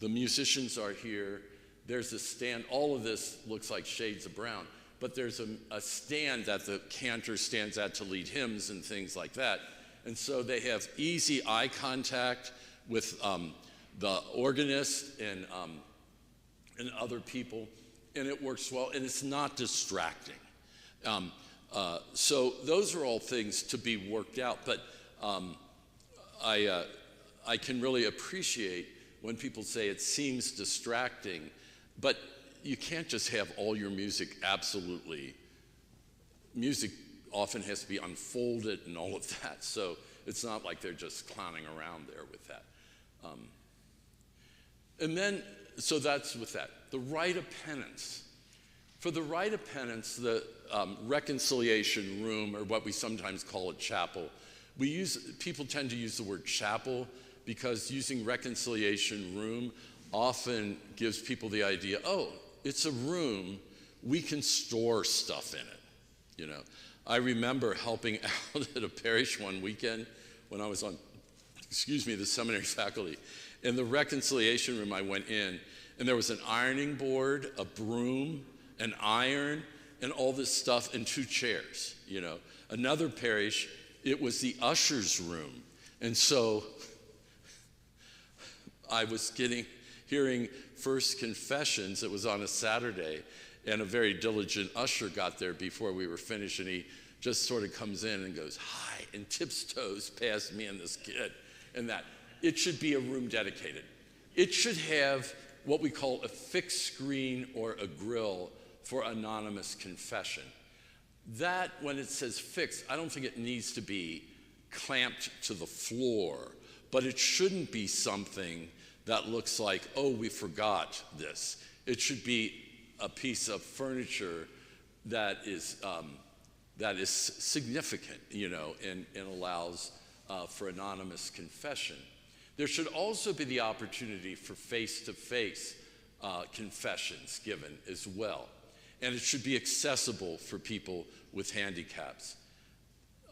The musicians are here. There's a stand. All of this looks like shades of brown, but there's a stand that the cantor stands at to lead hymns and things like that. And so they have easy eye contact with the organist and other people, and it works well, and it's not distracting. So those are all things to be worked out, but I can really appreciate when people say it seems distracting, but you can't just have all your music absolutely. Music often has to be unfolded and all of that, so it's not like they're just clowning around there with that. And then, so that's with that. The rite of penance. For the rite of penance, the reconciliation room, or what we sometimes call a chapel, people tend to use the word chapel because using reconciliation room often gives people the idea, oh, it's a room, we can store stuff in it, you know. I remember helping out at a parish one weekend when I was on, the seminary faculty. In the reconciliation room I went in, and there was an ironing board, a broom, an iron, and all this stuff, and 2 chairs, you know. Another parish, it was the usher's room. And so I was hearing first confessions. It was on a Saturday, and a very diligent usher got there before we were finished, and he just sort of comes in and goes, hi, and tips toes past me and this kid, and that. It should be a room dedicated. It should have what we call a fixed screen or a grill for anonymous confession. That, when it says fixed, I don't think it needs to be clamped to the floor, but it shouldn't be something that looks like, oh, we forgot this. It should be a piece of furniture that is significant, you know, and allows for anonymous confession. There should also be the opportunity for face-to-face confessions given as well. And it should be accessible for people with handicaps.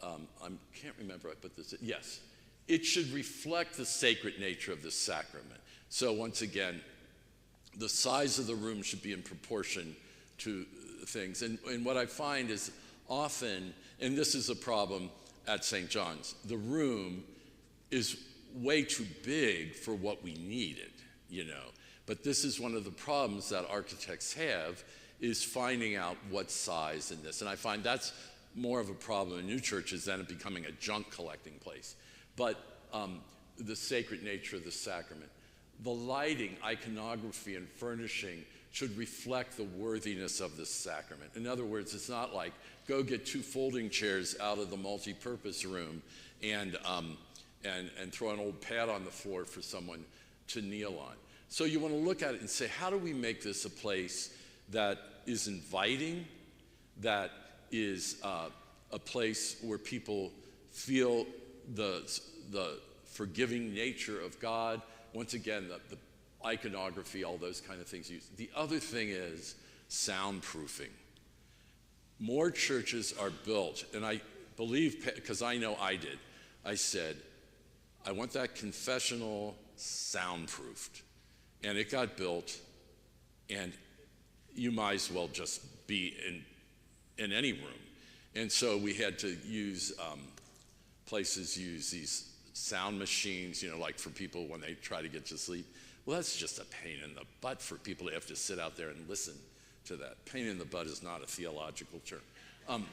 I can't remember, but yes. It should reflect the sacred nature of the sacrament. So once again, the size of the room should be in proportion to things. And what I find is often, and this is a problem at St. John's, the room is way too big for what we needed, you know. But this is one of the problems that architects have, is finding out what size in this. And I find that's more of a problem in new churches than it becoming a junk collecting place. But the sacred nature of the sacrament. The lighting, iconography, and furnishing should reflect the worthiness of this sacrament. In other words, it's not like, go get 2 folding chairs out of the multi-purpose room and throw an old pad on the floor for someone to kneel on. So you want to look at it and say, how do we make this a place that is inviting, that is a place where people feel the forgiving nature of God? Once again, the iconography, all those kind of things used. The other thing is soundproofing. More churches are built, and I believe, because I know I did, I said, I want that confessional soundproofed. And it got built, and you might as well just be in any room. And so we had to use, places use these sound machines, you know, like for people when they try to get to sleep. Well, that's just a pain in the butt for people to have to sit out there and listen to that. Pain in the butt is not a theological term.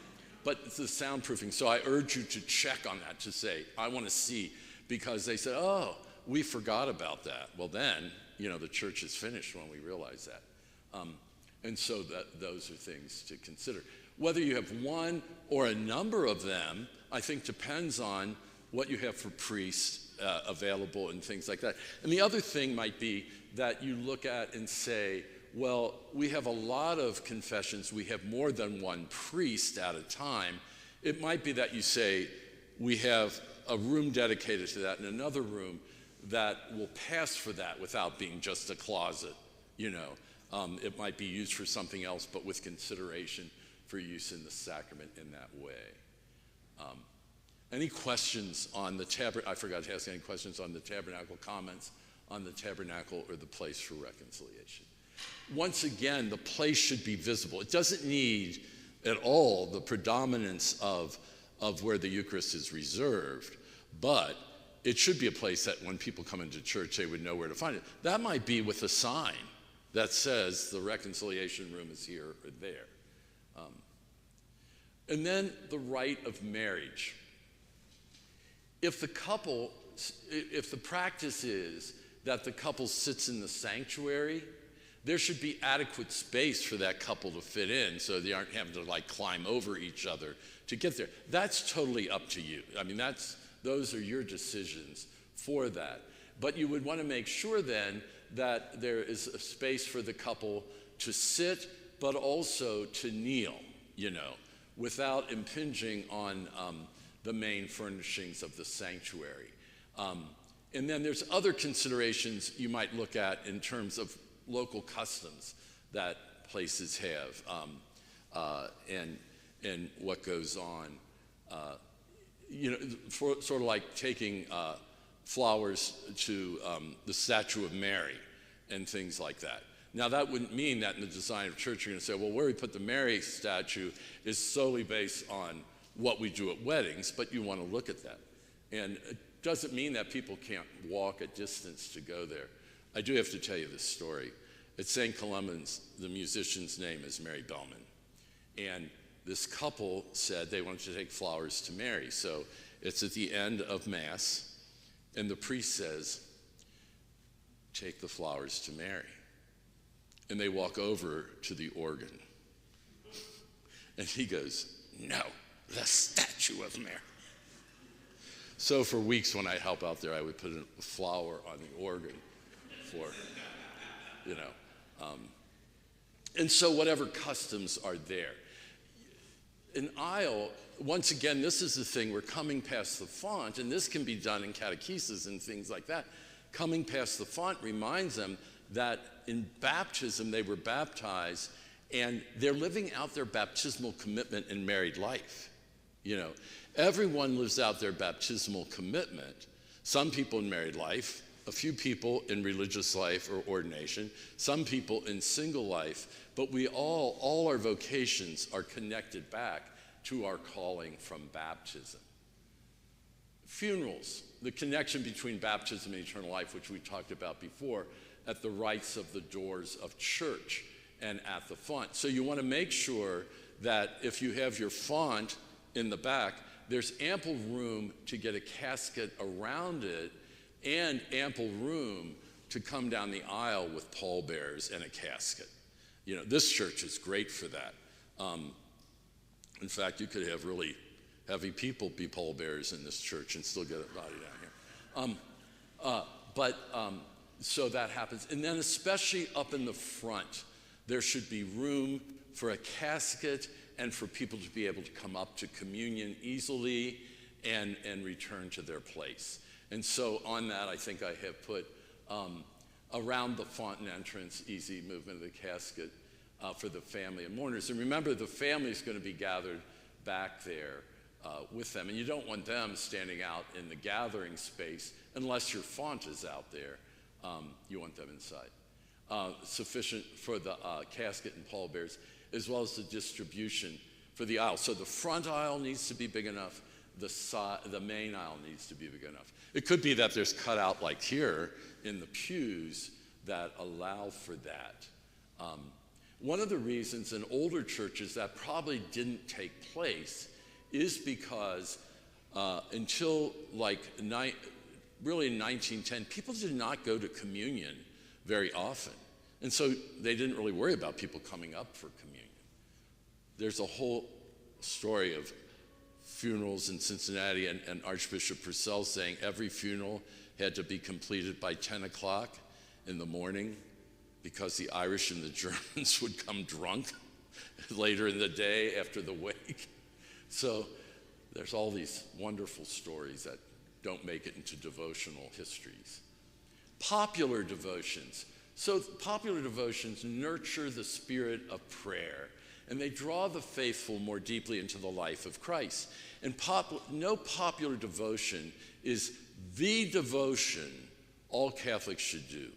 But it's the soundproofing. So I urge you to check on that, to say, I want to see, because they said, oh, we forgot about that. Well then, you know, the church is finished when we realize that. And so those are things to consider. Whether you have one or a number of them, I think depends on what you have for priests available and things like that. And the other thing might be that you look at and say, well, we have a lot of confessions. We have more than one priest at a time. It might be that you say, we have a room dedicated to that and another room that will pass for that without being just a closet, you know. It might be used for something else, but with consideration for use in the sacrament in that way. Any questions on the tabernacle? I forgot to ask any questions on the tabernacle, comments on the tabernacle or the place for reconciliation. Once again, the place should be visible. It doesn't need at all the predominance of where the Eucharist is reserved, but it should be a place that when people come into church, they would know where to find it. That might be with a sign that says the reconciliation room is here or there. And then the rite of marriage. If the practice is that the couple sits in the sanctuary, there should be adequate space for that couple to fit in so they aren't having to like climb over each other to get there. That's totally up to you. I mean, those are your decisions for that. But you would want to make sure then that there is a space for the couple to sit, but also to kneel, you know, without impinging on the main furnishings of the sanctuary. And then there's other considerations you might look at in terms of local customs that places have and what goes on. You know, sort of like taking flowers to the statue of Mary and things like that. Now, that wouldn't mean that in the design of church, you're going to say, well, where we put the Mary statue is solely based on what we do at weddings, but you want to look at that. And it doesn't mean that people can't walk a distance to go there. I do have to tell you this story. At St. Columban's, the musician's name is Mary Bellman. And this couple said they wanted to take flowers to Mary. So it's at the end of Mass, and the priest says, take the flowers to Mary. And they walk over to the organ. And he goes, no, the statue of Mary. So for weeks when I help out there, I would put a flower on the organ for, you know. And so whatever customs are there. An aisle, once again, this is the thing, we're coming past the font, and this can be done in catechesis and things like that. Coming past the font reminds them that in baptism they were baptized and they're living out their baptismal commitment in married life. You know, everyone lives out their baptismal commitment. Some people in married life, a few people in religious life or ordination, some people in single life, but we all our vocations are connected back to our calling from baptism. Funerals, the connection between baptism and eternal life, which we talked about before, at the rites of the doors of church and at the font. So you want to make sure that if you have your font in the back, there's ample room to get a casket around it and ample room to come down the aisle with pallbearers and a casket. You know, this church is great for that. In fact, you could have really heavy people be pallbearers in this church and still get a body down here. So that happens. And then especially up in the front, there should be room for a casket and for people to be able to come up to communion easily and return to their place. And so on that, I think I have put around the fontain entrance, easy movement of the casket for the family and mourners. And remember, the family is going to be gathered back there with them. And you don't want them standing out in the gathering space unless your font is out there. You want them inside. Sufficient for the casket and pallbearers, as well as the distribution for the aisle. So the front aisle needs to be big enough. The main aisle needs to be big enough. It could be that there's cut out like here in the pews that allow for that. One of the reasons in older churches that probably didn't take place is because until like really in 1910, people did not go to communion very often. And so they didn't really worry about people coming up for communion. There's a whole story of funerals in Cincinnati and Archbishop Purcell saying every funeral had to be completed by 10 o'clock in the morning because the Irish and the Germans would come drunk later in the day after the wake. So there's all these wonderful stories that don't make it into devotional histories. Popular devotions. So popular devotions nurture the spirit of prayer, and they draw the faithful more deeply into the life of Christ. And no popular devotion is the devotion all Catholics should do.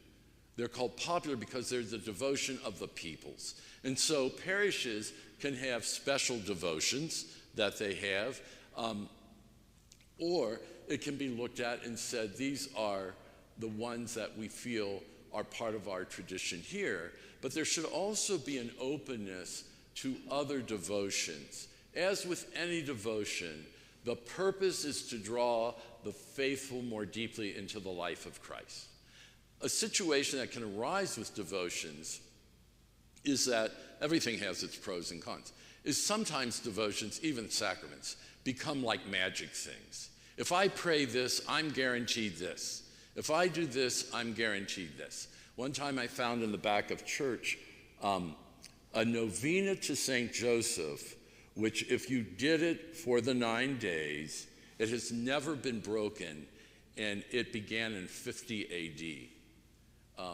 They're called popular because they're the devotion of the peoples. And so parishes can have special devotions that they have, or it can be looked at and said, these are the ones that we feel are part of our tradition here. But there should also be an openness to other devotions. As with any devotion, the purpose is to draw the faithful more deeply into the life of Christ. A situation that can arise with devotions is that everything has its pros and cons. Is sometimes devotions, even sacraments, become like magic things. If I pray this, I'm guaranteed this. If I do this, I'm guaranteed this. One time I found in the back of church a novena to St. Joseph, which if you did it for the 9 days, it has never been broken, and it began in 50 AD.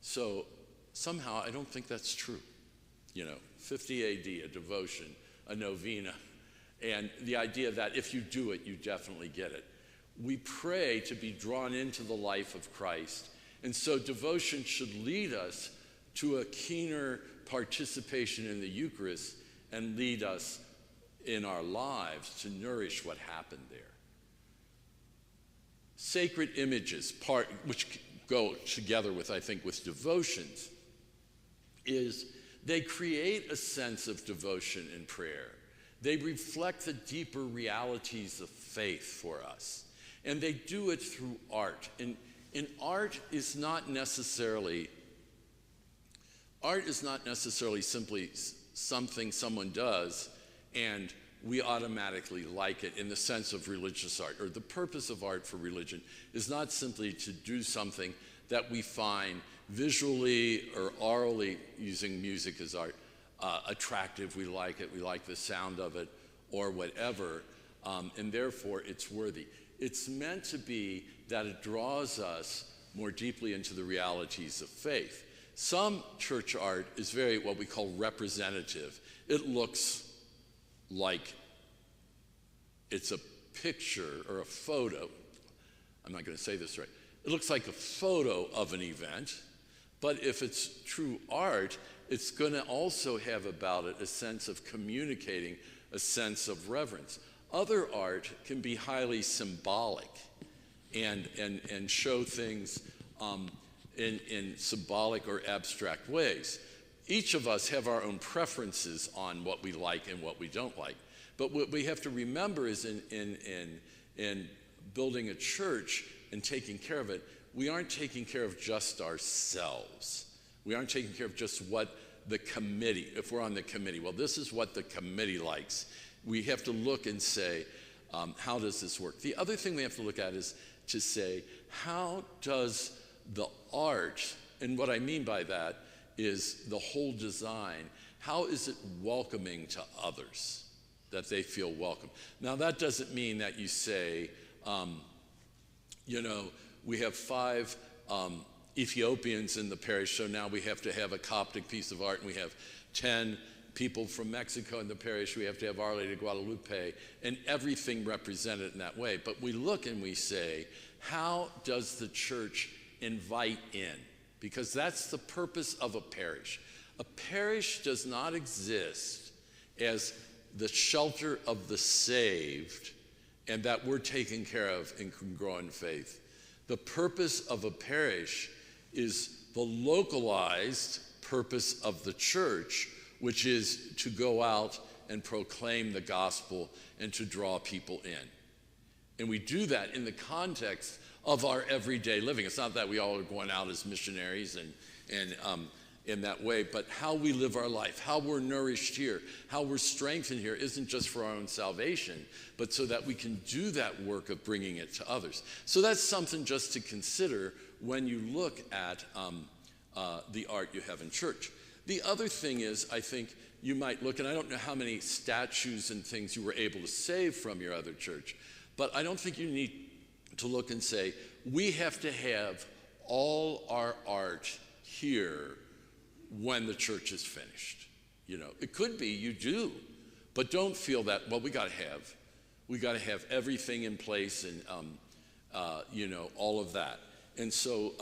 So somehow I don't think that's true. 50 AD, a devotion, a novena, and the idea that if you do it, you definitely get it. We pray to be drawn into the life of Christ, and so devotion should lead us to a keener participation in the Eucharist and lead us in our lives to nourish what happened there. Sacred images, which go together with, I think, with devotions, is they create a sense of devotion and prayer. They reflect the deeper realities of faith for us. And they do it through art. And art is not necessarily simply something someone does and we automatically like it in the sense of religious art. Or the purpose of art for religion is not simply to do something that we find visually or orally, using music as art, attractive. We like it, we like the sound of it, or whatever, and therefore it's worthy. It's meant to be that it draws us more deeply into the realities of faith. Some church art is very what we call representative. It looks like it's a picture or a photo. I'm not going to say this right. It looks like a photo of an event, but if it's true art, it's going to also have about it a sense of communicating a sense of reverence. Other art can be highly symbolic and show things in symbolic or abstract ways. Each of us have our own preferences on what we like and what we don't like. But what we have to remember is in building a church and taking care of it, we aren't taking care of just ourselves. We aren't taking care of just what the committee, if we're on the committee, well, this is what the committee likes. We have to look and say, how does this work? The other thing we have to look at is to say, how does the art, and what I mean by that is the whole design, how is it welcoming to others, that they feel welcome? Now, that doesn't mean that you say, we have 5 Ethiopians in the parish, so now we have to have a Coptic piece of art, and we have 10 people from Mexico in the parish, we have to have Our Lady of Guadalupe, and everything represented in that way. But we look and we say, how does the church invite in? Because that's the purpose of a parish. A parish does not exist as the shelter of the saved and that we're taken care of in congruent faith. The purpose of a parish is the localized purpose of the church, which is to go out and proclaim the gospel and to draw people in. And we do that in the context of our everyday living. It's not that we all are going out as missionaries and in that way, but how we live our life, how we're nourished here, how we're strengthened here isn't just for our own salvation, but so that we can do that work of bringing it to others. So that's something just to consider when you look at the art you have in church. The other thing is, I think you might look, and I don't know how many statues and things you were able to save from your other church, but I don't think you need to look and say, we have to have all our art here when the church is finished. You know, it could be you do, but don't feel that, well, we got to have everything in place and, you know, all of that. And so,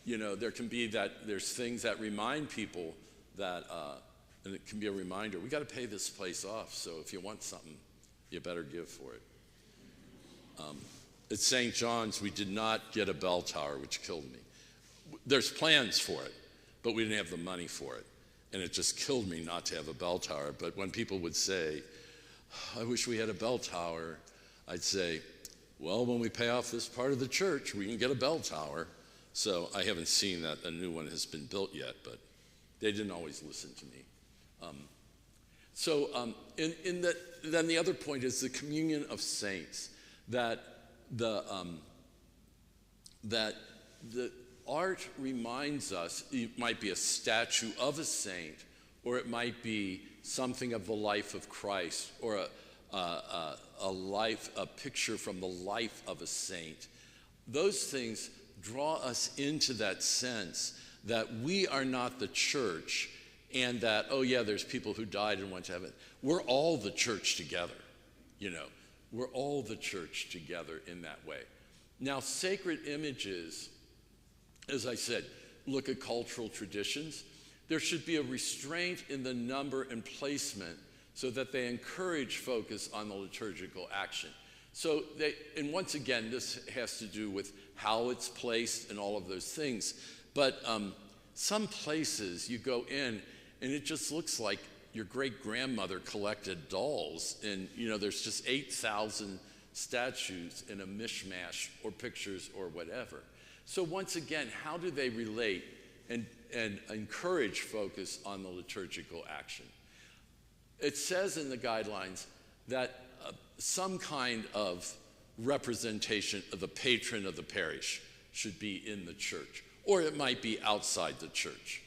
you know, there can be that, there's things that remind people that, and it can be a reminder, we got to pay this place off, so if you want something, you better give for it. At St. John's, we did not get a bell tower, which killed me. There's plans for it, but we didn't have the money for it. And it just killed me not to have a bell tower. But when people would say, I wish we had a bell tower, I'd say, well, when we pay off this part of the church, we can get a bell tower. So I haven't seen that a new one has been built yet, but they didn't always listen to me. Then the other point is the communion of saints, that the art reminds us. It might be a statue of a saint, or it might be something of the life of Christ, or a picture from the life of a saint. Those things draw us into that sense that we are not the church, and that, oh yeah, there's people who died and went to heaven. We're all the church together, you know. We're all the church together in that way. Now, sacred images, as I said, look at cultural traditions. There should be a restraint in the number and placement so that they encourage focus on the liturgical action. So and once again, this has to do with how it's placed and all of those things. But some places you go in and it just looks like your great-grandmother collected dolls, and you know, there's just 8,000 statues in a mishmash or pictures or whatever. So once again, how do they relate and encourage focus on the liturgical action? It says in the guidelines that some kind of representation of the patron of the parish should be in the church, or it might be outside the church.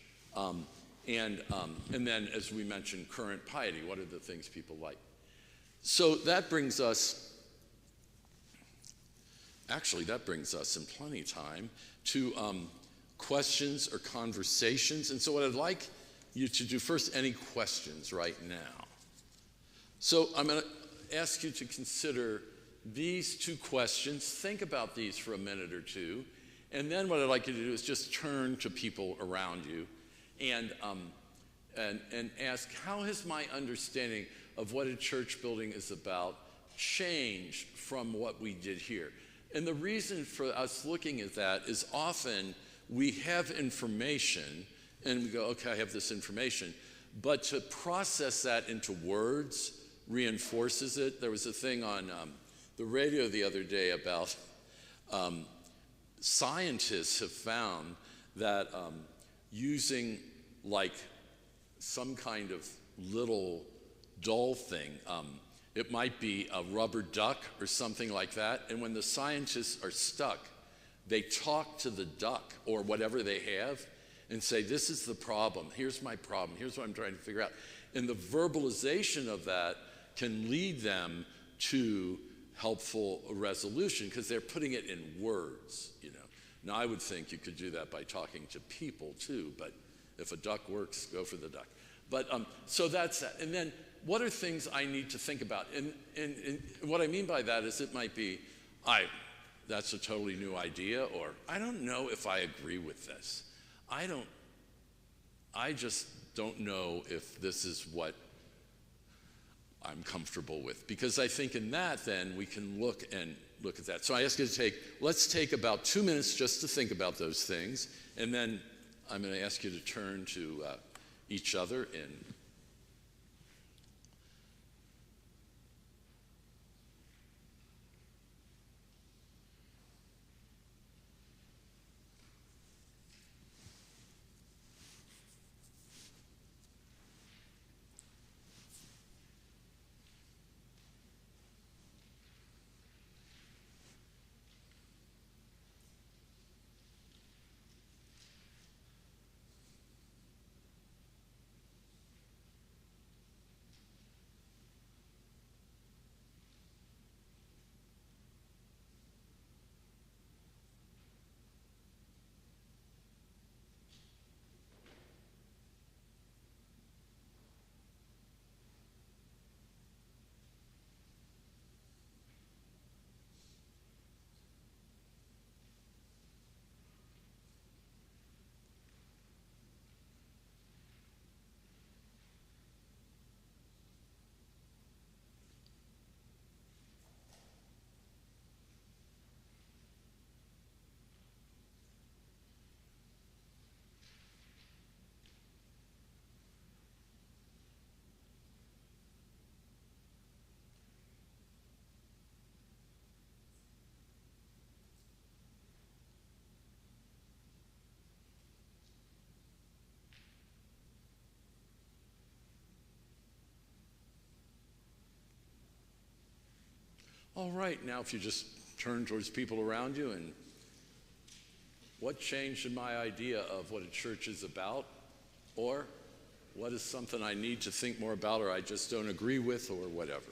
And then, as we mentioned, current piety. What are the things people like? So that brings us, actually, that brings us in plenty of time to questions or conversations. And so what I'd like you to do first, any questions right now? So I'm going to ask you to consider these two questions. Think about these for a minute or two. And then what I'd like you to do is just turn to people around you and ask, how has my understanding of what a church building is about changed from what we did here? And the reason for us looking at that is often we have information and we go, okay, I have this information, but to process that into words reinforces it. There was a thing on the radio the other day about scientists have found that using like some kind of little doll thing, it might be a rubber duck or something like that, and when the scientists are stuck, they talk to the duck or whatever they have and say, this is the problem, here's my problem, here's what I'm trying to figure out. And the verbalization of that can lead them to helpful resolution because they're putting it in words, you know. Now, I would think you could do that by talking to people too, but if a duck works, go for the duck. But so that's that. And then what are things I need to think about? And what I mean by that is it might be, that's a totally new idea, or I don't know if I agree with this. I just don't know if this is what I'm comfortable with. Because I think in that then we can look at that. So I ask you to let's take about 2 minutes just to think about those things, and then I'm going to ask you to turn to each other and All right, now if you just turn towards people around you, and what changed in my idea of what a church is about? Or what is something I need to think more about, or I just don't agree with, or whatever?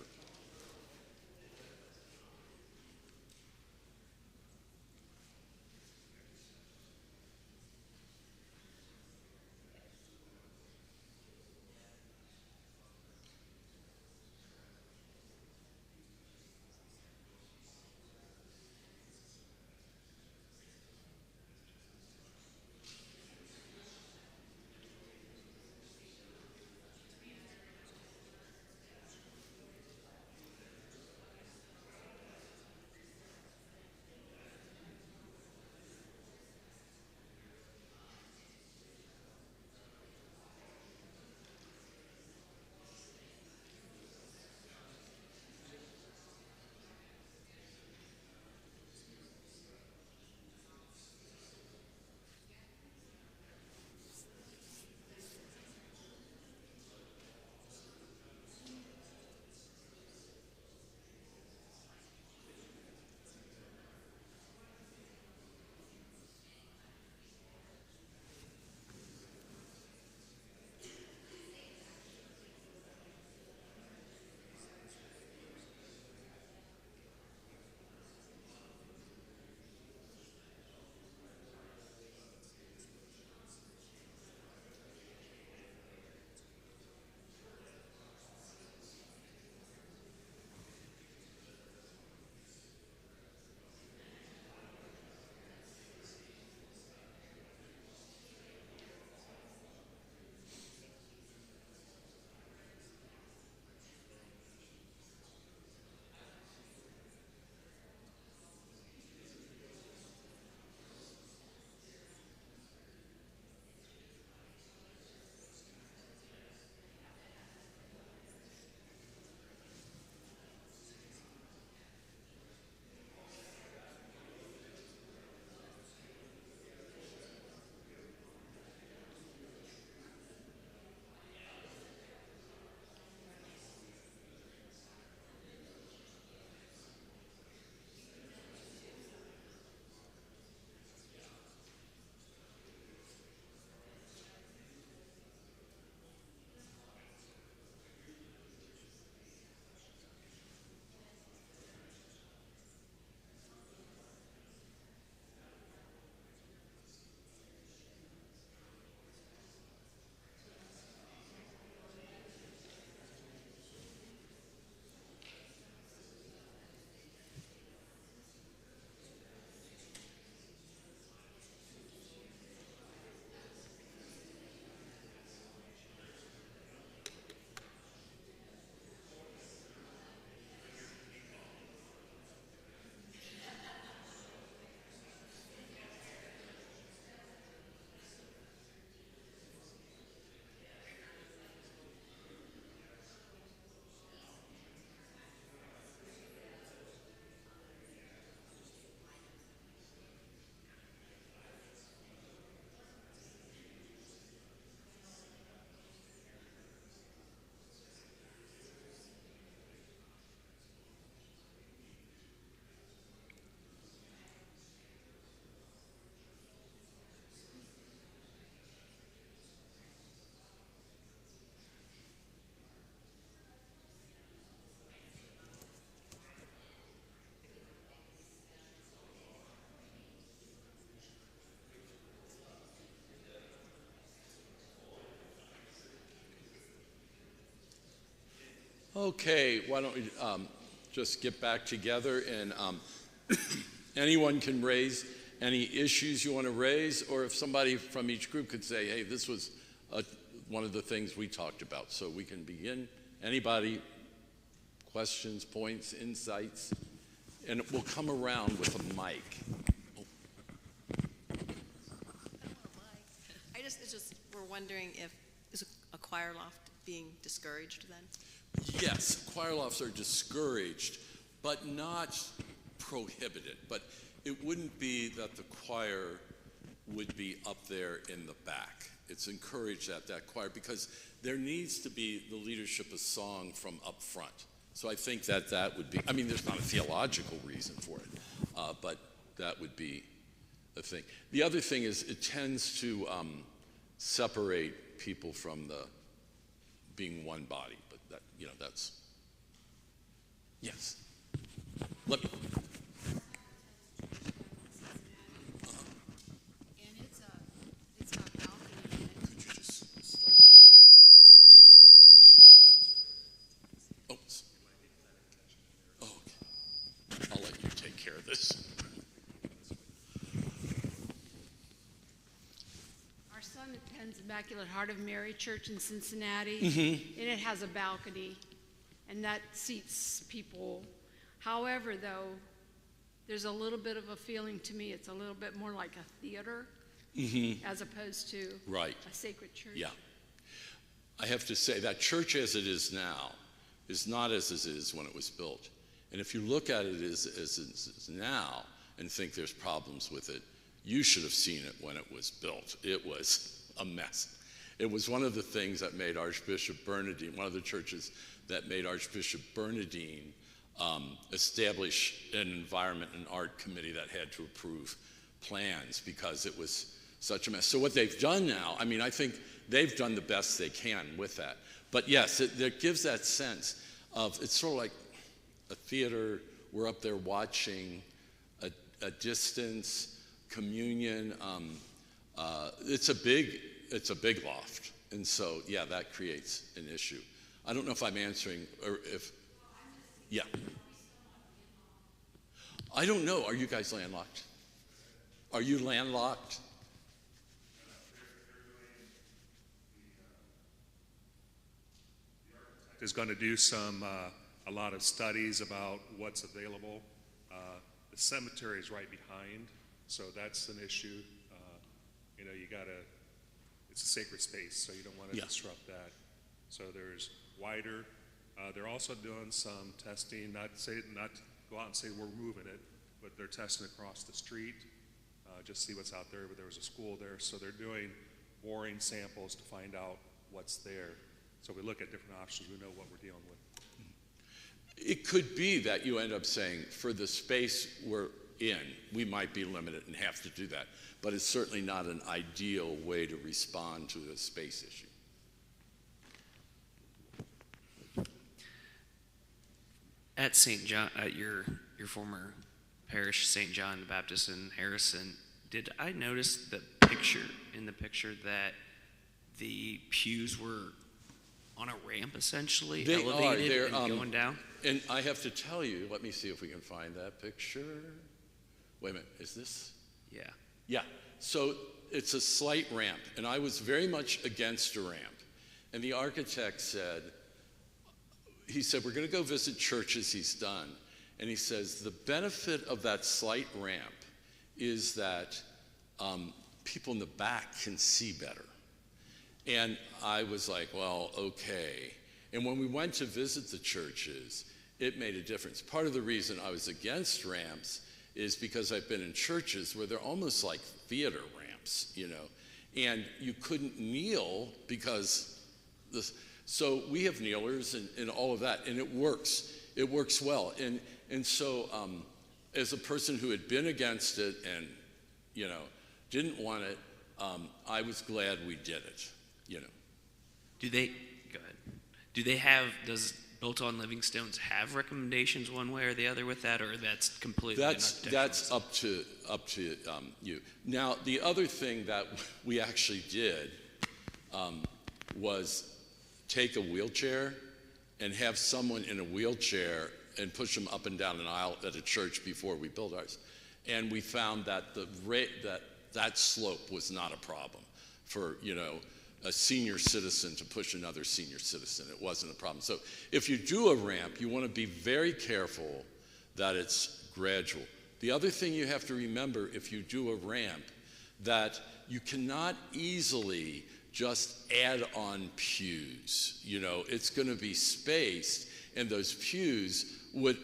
Okay, why don't we just get back together, and anyone can raise any issues you want to raise, or if somebody from each group could say, hey, this was one of the things we talked about. So we can begin. Anybody, questions, points, insights? And we'll come around with a mic. We're wondering if, is a choir loft being discouraged then? Yes, choir lofts are discouraged, but not prohibited. But it wouldn't be that the choir would be up there in the back. It's encouraged at that choir because there needs to be the leadership of song from up front. So I think that would be, I mean, there's not a theological reason for it, but that would be a thing. The other thing is it tends to separate people from the being one body, but that, you know, that's, yes. Let me. And it's got balcony in it. Could you just start that again? Wait a minute. Oh, okay. I'll let you take care of this. Our son attends Immaculate Heart of Mary Church in Cincinnati, and it has a balcony, and that seats people. However, though, there's a little bit of a feeling to me, it's a little bit more like a theater as opposed to Right. a sacred church. Yeah. I have to say that church as it is now is not as it is when it was built. And if you look at it as it is now and think there's problems with it, you should have seen it when it was built. It was a mess. It was one of the things that made Archbishop Bernardine, one of the churches that made Archbishop Bernardine establish an environment and art committee that had to approve plans because it was such a mess. So what they've done now, I mean, I think they've done the best they can with that. But yes, it gives that sense of, it's sort of like a theater. We're up there watching a distance, communion. It's a big loft. And so, yeah, that creates an issue. I don't know if I'm answering or if, yeah. I don't know. Are you guys landlocked? Are you landlocked? Is going to do a lot of studies about what's available. The cemetery is right behind, so that's an issue. You know, it's a sacred space, so you don't want to disrupt that. So there's wider. They're also doing some testing, not to go out and say we're moving it, but they're testing across the street, just see what's out there. But there was a school there, so they're doing boring samples to find out what's there. So we look at different options, we know what we're dealing with. It could be that you end up saying, for the space we're in, we might be limited and have to do that. But it's certainly not an ideal way to respond to the space issue. At St. John, at your former parish, St. John the Baptist in Harrison, did I notice the picture that the pews were on a ramp essentially, They elevated are. and going down? And I have to tell you, let me see if we can find that picture. Wait a minute, is this? Yeah. Yeah, so it's a slight ramp, and I was very much against a ramp. And the architect said, we're going to go visit churches he's done. And he says, the benefit of that slight ramp is that people in the back can see better. And I was like, well, okay. And when we went to visit the churches, it made a difference. Part of the reason I was against ramps is because I've been in churches where they're almost like theater ramps, you know, and you couldn't kneel because so we have kneelers and all of that, and it works well. And so as a person who had been against it and, you know, didn't want it, I was glad we did it, you know. Does Built on Living Stones have recommendations one way or the other with that, or that's completely That's up to you. Now, the other thing that we actually did was take a wheelchair and have someone in a wheelchair and push them up and down an aisle at a church before we built ours. And we found that that slope was not a problem for, you know, a senior citizen to push another senior citizen. It wasn't a problem. So if you do a ramp, you want to be very careful that it's gradual. The other thing you have to remember if you do a ramp, that you cannot easily just add on pews. You know, it's going to be spaced, and those pews would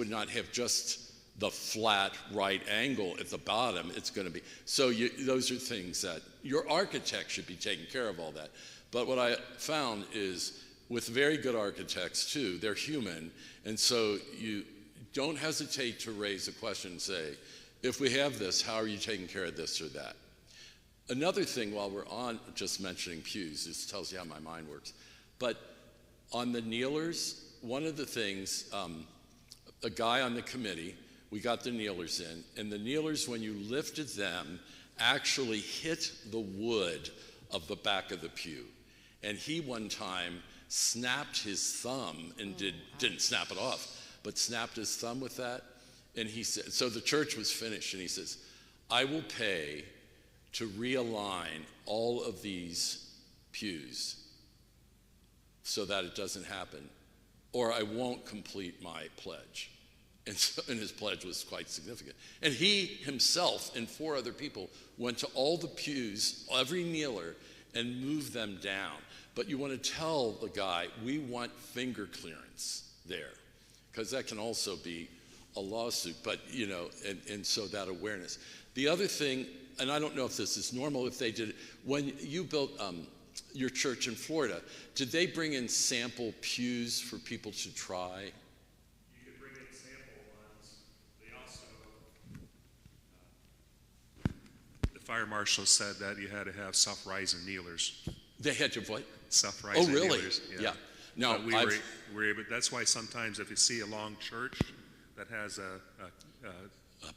not have just the flat right angle at the bottom. It's going to be, so those are things that your architect should be taking care of all that. But what I found is with very good architects too. They're human, and so you don't hesitate to raise a question and say, if we have this, how are you taking care of this or that? Another thing, while we're on just mentioning pews, this tells you how my mind works, but on the kneelers, one of the things, a guy on the committee, we got the kneelers in, and the kneelers, when you lifted them, actually hit the wood of the back of the pew. And he one time snapped his thumb and didn't snap it off, but snapped his thumb with that. And he said, so the church was finished, and he says, I will pay to realign all of these pews so that it doesn't happen, or I won't complete my pledge. And his pledge was quite significant. And he himself and 4 other people went to all the pews, every kneeler, and moved them down. But you want to tell the guy, we want finger clearance there, because that can also be a lawsuit, but and so that awareness. The other thing, and I don't know if this is normal, if they did it, when you built your church in Florida, did they bring in sample pews for people to try? You could bring in sample ones. They also, the fire marshal said that you had to have self-rising kneelers. They had to what? Self-rising Oh, really? kneelers. Yeah. No, but we were able. That's why sometimes if you see a long church that has a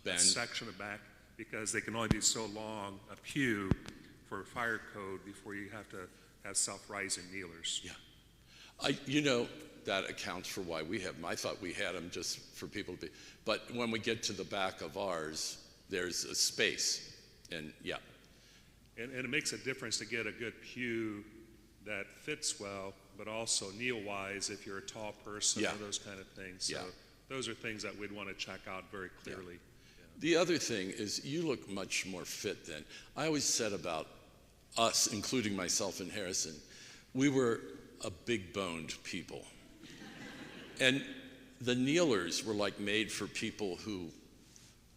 bend section of back, because they can only be so long a pew for fire code before you have to have self-rising kneelers. Yeah. That accounts for why we have them. I thought we had them just for people to be, but when we get to the back of ours, there's a space, and yeah. And it makes a difference to get a good pew that fits well, but also kneel-wise if you're a tall person, Yeah. or those kind of things. So Yeah. those are things that we'd want to check out very clearly. Yeah. The other thing is you look much more fit than. I always said about us, including myself and Harrison, we were a big-boned people. And the kneelers were like made for people who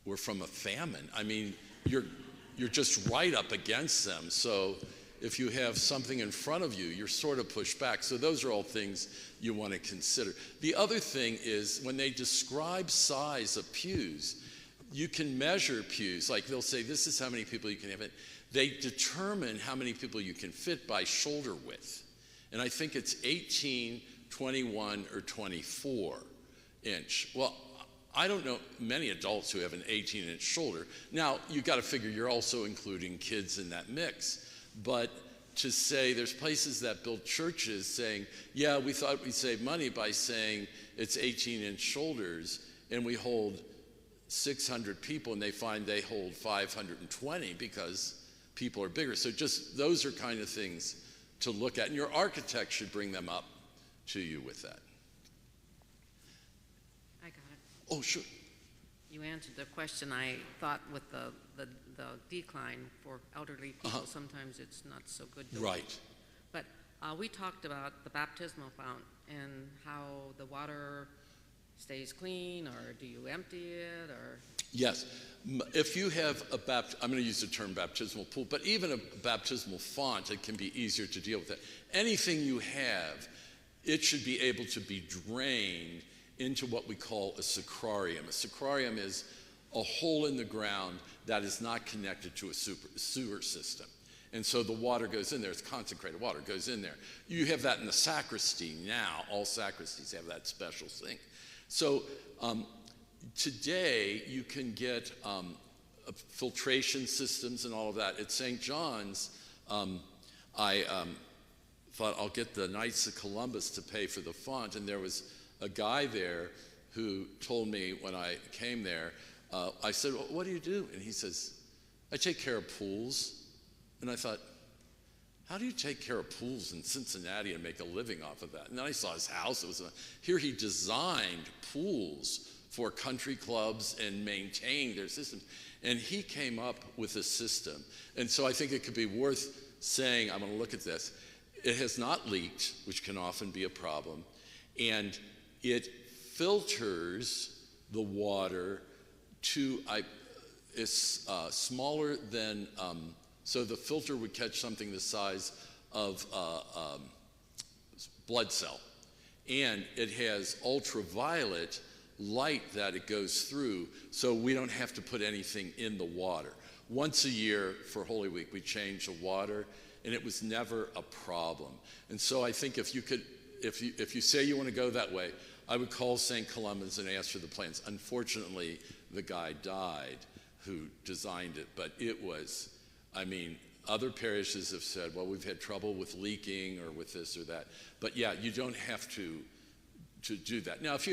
were from a famine. I mean, you're just right up against them. So if you have something in front of you, you're sort of pushed back. So those are all things you want to consider. The other thing is when they describe size of pews, you can measure pews. Like they'll say, this is how many people you can have in. They determine how many people you can fit by shoulder width. And I think it's 18, 21, or 24 inch. Well, I don't know many adults who have an 18-inch shoulder. Now, you've got to figure you're also including kids in that mix. But to say there's places that build churches saying, yeah, we thought we'd save money by saying it's 18-inch shoulders, and we hold 600 people, and they find they hold 520 because people are bigger. So just those are kind of things to look at. And your architect should bring them up to you with that. I got it. Oh, sure. You answered the question. I thought with the decline for elderly people, sometimes it's not so good. Right. But we talked about the baptismal fount and how the water stays clean, or do you empty it, or? Yes. If you have I'm going to use the term baptismal pool, but even a baptismal font, it can be easier to deal with that. Anything you have, it should be able to be drained into what we call a sacrarium. A sacrarium is a hole in the ground that is not connected to a sewer system. And so the water goes in there. It's consecrated water goes in there. You have that in the sacristy now. All sacristies have that special thing. So today you can get filtration systems and all of that. At St. John's, I thought I'll get the Knights of Columbus to pay for the font, and there was a guy there who told me when I came there, I said, well, what do you do? And he says, I take care of pools. And I thought, how do you take care of pools in Cincinnati and make a living off of that? And then I saw his house. Here he designed pools for country clubs and maintained their systems. And he came up with a system. And so I think it could be worth saying, I'm going to look at this. It has not leaked, which can often be a problem. And it filters the water to, it's smaller than, so the filter would catch something the size of blood cell. And it has ultraviolet light that it goes through, so we don't have to put anything in the water. Once a year for Holy Week, we change the water, and it was never a problem. And so I think if you say you want to go that way, I would call St. Columba's and ask for the plans. Unfortunately, the guy died who designed it, but it was, I mean, other parishes have said, well, we've had trouble with leaking or with this or that. But yeah, you don't have to do that. Now, if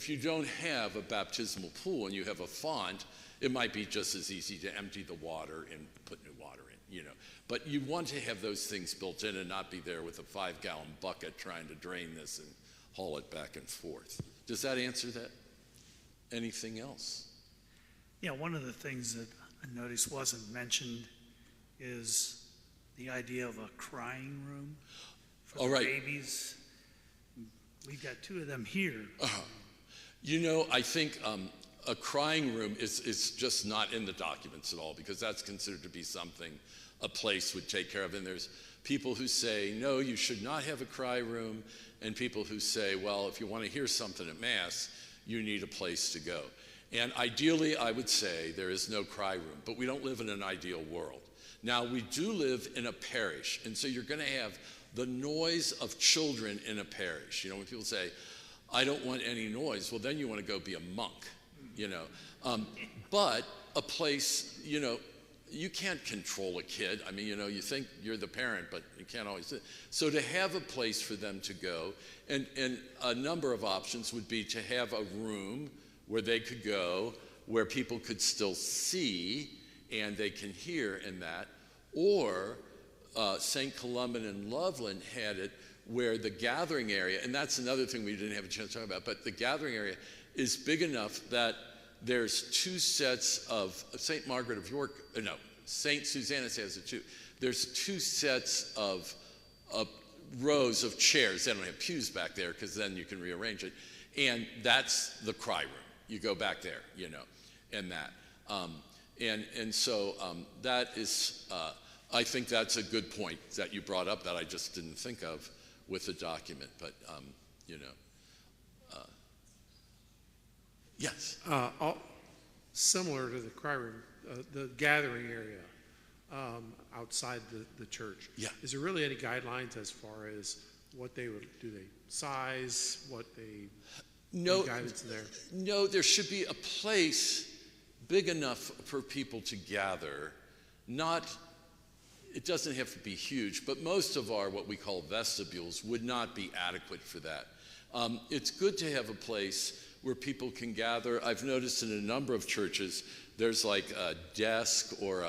you don't have a baptismal pool and you have a font, it might be just as easy to empty the water and put new water in, you know. But you want to have those things built in and not be there with a 5-gallon bucket trying to drain this and haul it back and forth. Does that answer that? Anything else? Yeah, one of the things that I noticed wasn't mentioned is the idea of a crying room for All the right. babies. We've got 2 of them here. You know, I think a crying room is just not in the documents at all, because that's considered to be something a place would take care of. And there's people who say, no, you should not have a cry room, and people who say, well, if you want to hear something at Mass, you need a place to go. And ideally, I would say there is no cry room, but we don't live in an ideal world. Now, we do live in a parish, and so you're going to have the noise of children in a parish. You know, when people say, I don't want any noise, well, then you want to go be a monk, you know. But a place, you know, you can't control a kid. I mean, you know, you think you're the parent, but you can't always. So to have a place for them to go, and a number of options would be to have a room where they could go, where people could still see and they can hear in that. Or St. Columban in Loveland had it where the gathering area, and that's another thing we didn't have a chance to talk about, but the gathering area is big enough that there's 2 sets of St. Margaret of York, no, St. Susanna's has it too. There's 2 sets of rows of chairs. They don't have pews back there because then you can rearrange it. And that's the cry room. You go back there, you know, and that. So that is, I think that's a good point that you brought up that I just didn't think of with the document, but, you know. Yes. Similar to the cry room, the gathering area outside the church. Yeah. Is there really any guidelines as far as what they would do? They size what they No, any guidance there? No, there should be a place big enough for people to gather. It doesn't have to be huge, but most of our what we call vestibules would not be adequate for that. It's good to have a place where people can gather. I've noticed in a number of churches, there's like a desk or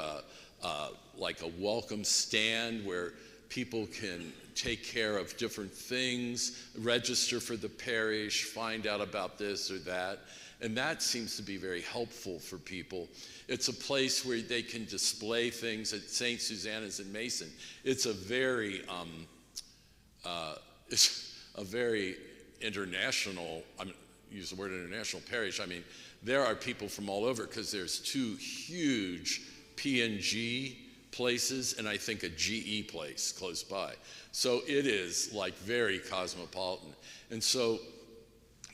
like a welcome stand where people can take care of different things, register for the parish, find out about this or that. And that seems to be very helpful for people. It's a place where they can display things at St. Susanna's in Mason. It's a very international, use the word international parish. I mean, there are people from all over because there's 2 huge P&G places and I think a GE place close by. So it is like very cosmopolitan. And so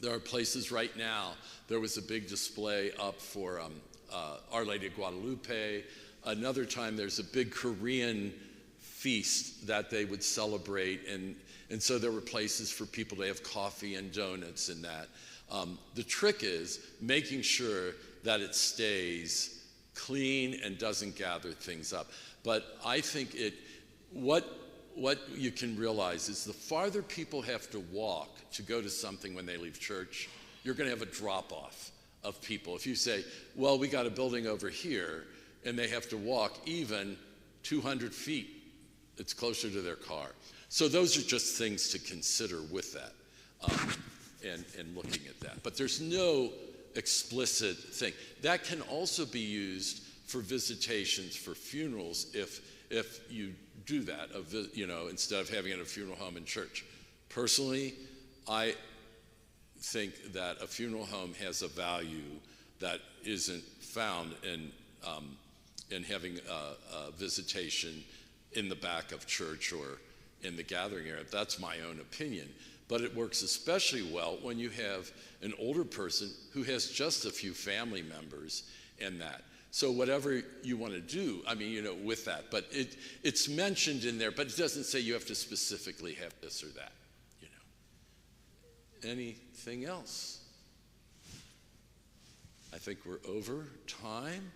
there are places right now. There was a big display up for Our Lady of Guadalupe. Another time there's a big Korean feast that they would celebrate. And so there were places for people to have coffee and donuts and that. The trick is making sure that it stays clean and doesn't gather things up. But I think what you can realize is the farther people have to walk to go to something when they leave church, you're going to have a drop-off of people. If you say, well, we got a building over here, and they have to walk even 200 feet, it's closer to their car. So those are just things to consider with that and looking at that. But there's no explicit thing. That can also be used for visitations for funerals if you do that, instead of having it at a funeral home and church. Personally, I think that a funeral home has a value that isn't found in having a visitation in the back of church or in the gathering area. That's my own opinion. But it works especially well when you have an older person who has just a few family members in that. So whatever you want to do, I mean, with that. But it's mentioned in there, but it doesn't say you have to specifically have this or that, Anything else? I think we're over time.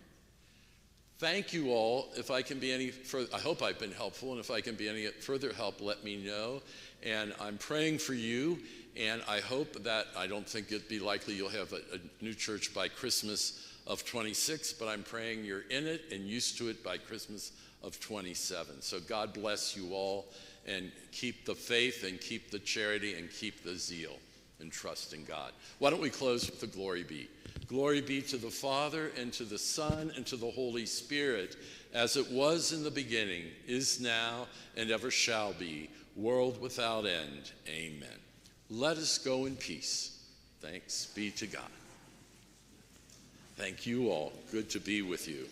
Thank you all. If I can be any further, I hope I've been helpful, and if I can be any further help, let me know. And I'm praying for you, and I hope that, I don't think it'd be likely you'll have a new church by Christmas of 26, but I'm praying you're in it and used to it by Christmas of 27. So God bless you all, and keep the faith and keep the charity and keep the zeal and trust in God. Why don't we close with the glory be? Glory be to the Father, and to the Son, and to the Holy Spirit, as it was in the beginning, is now, and ever shall be, world without end. Amen. Let us go in peace. Thanks be to God. Thank you all. Good to be with you.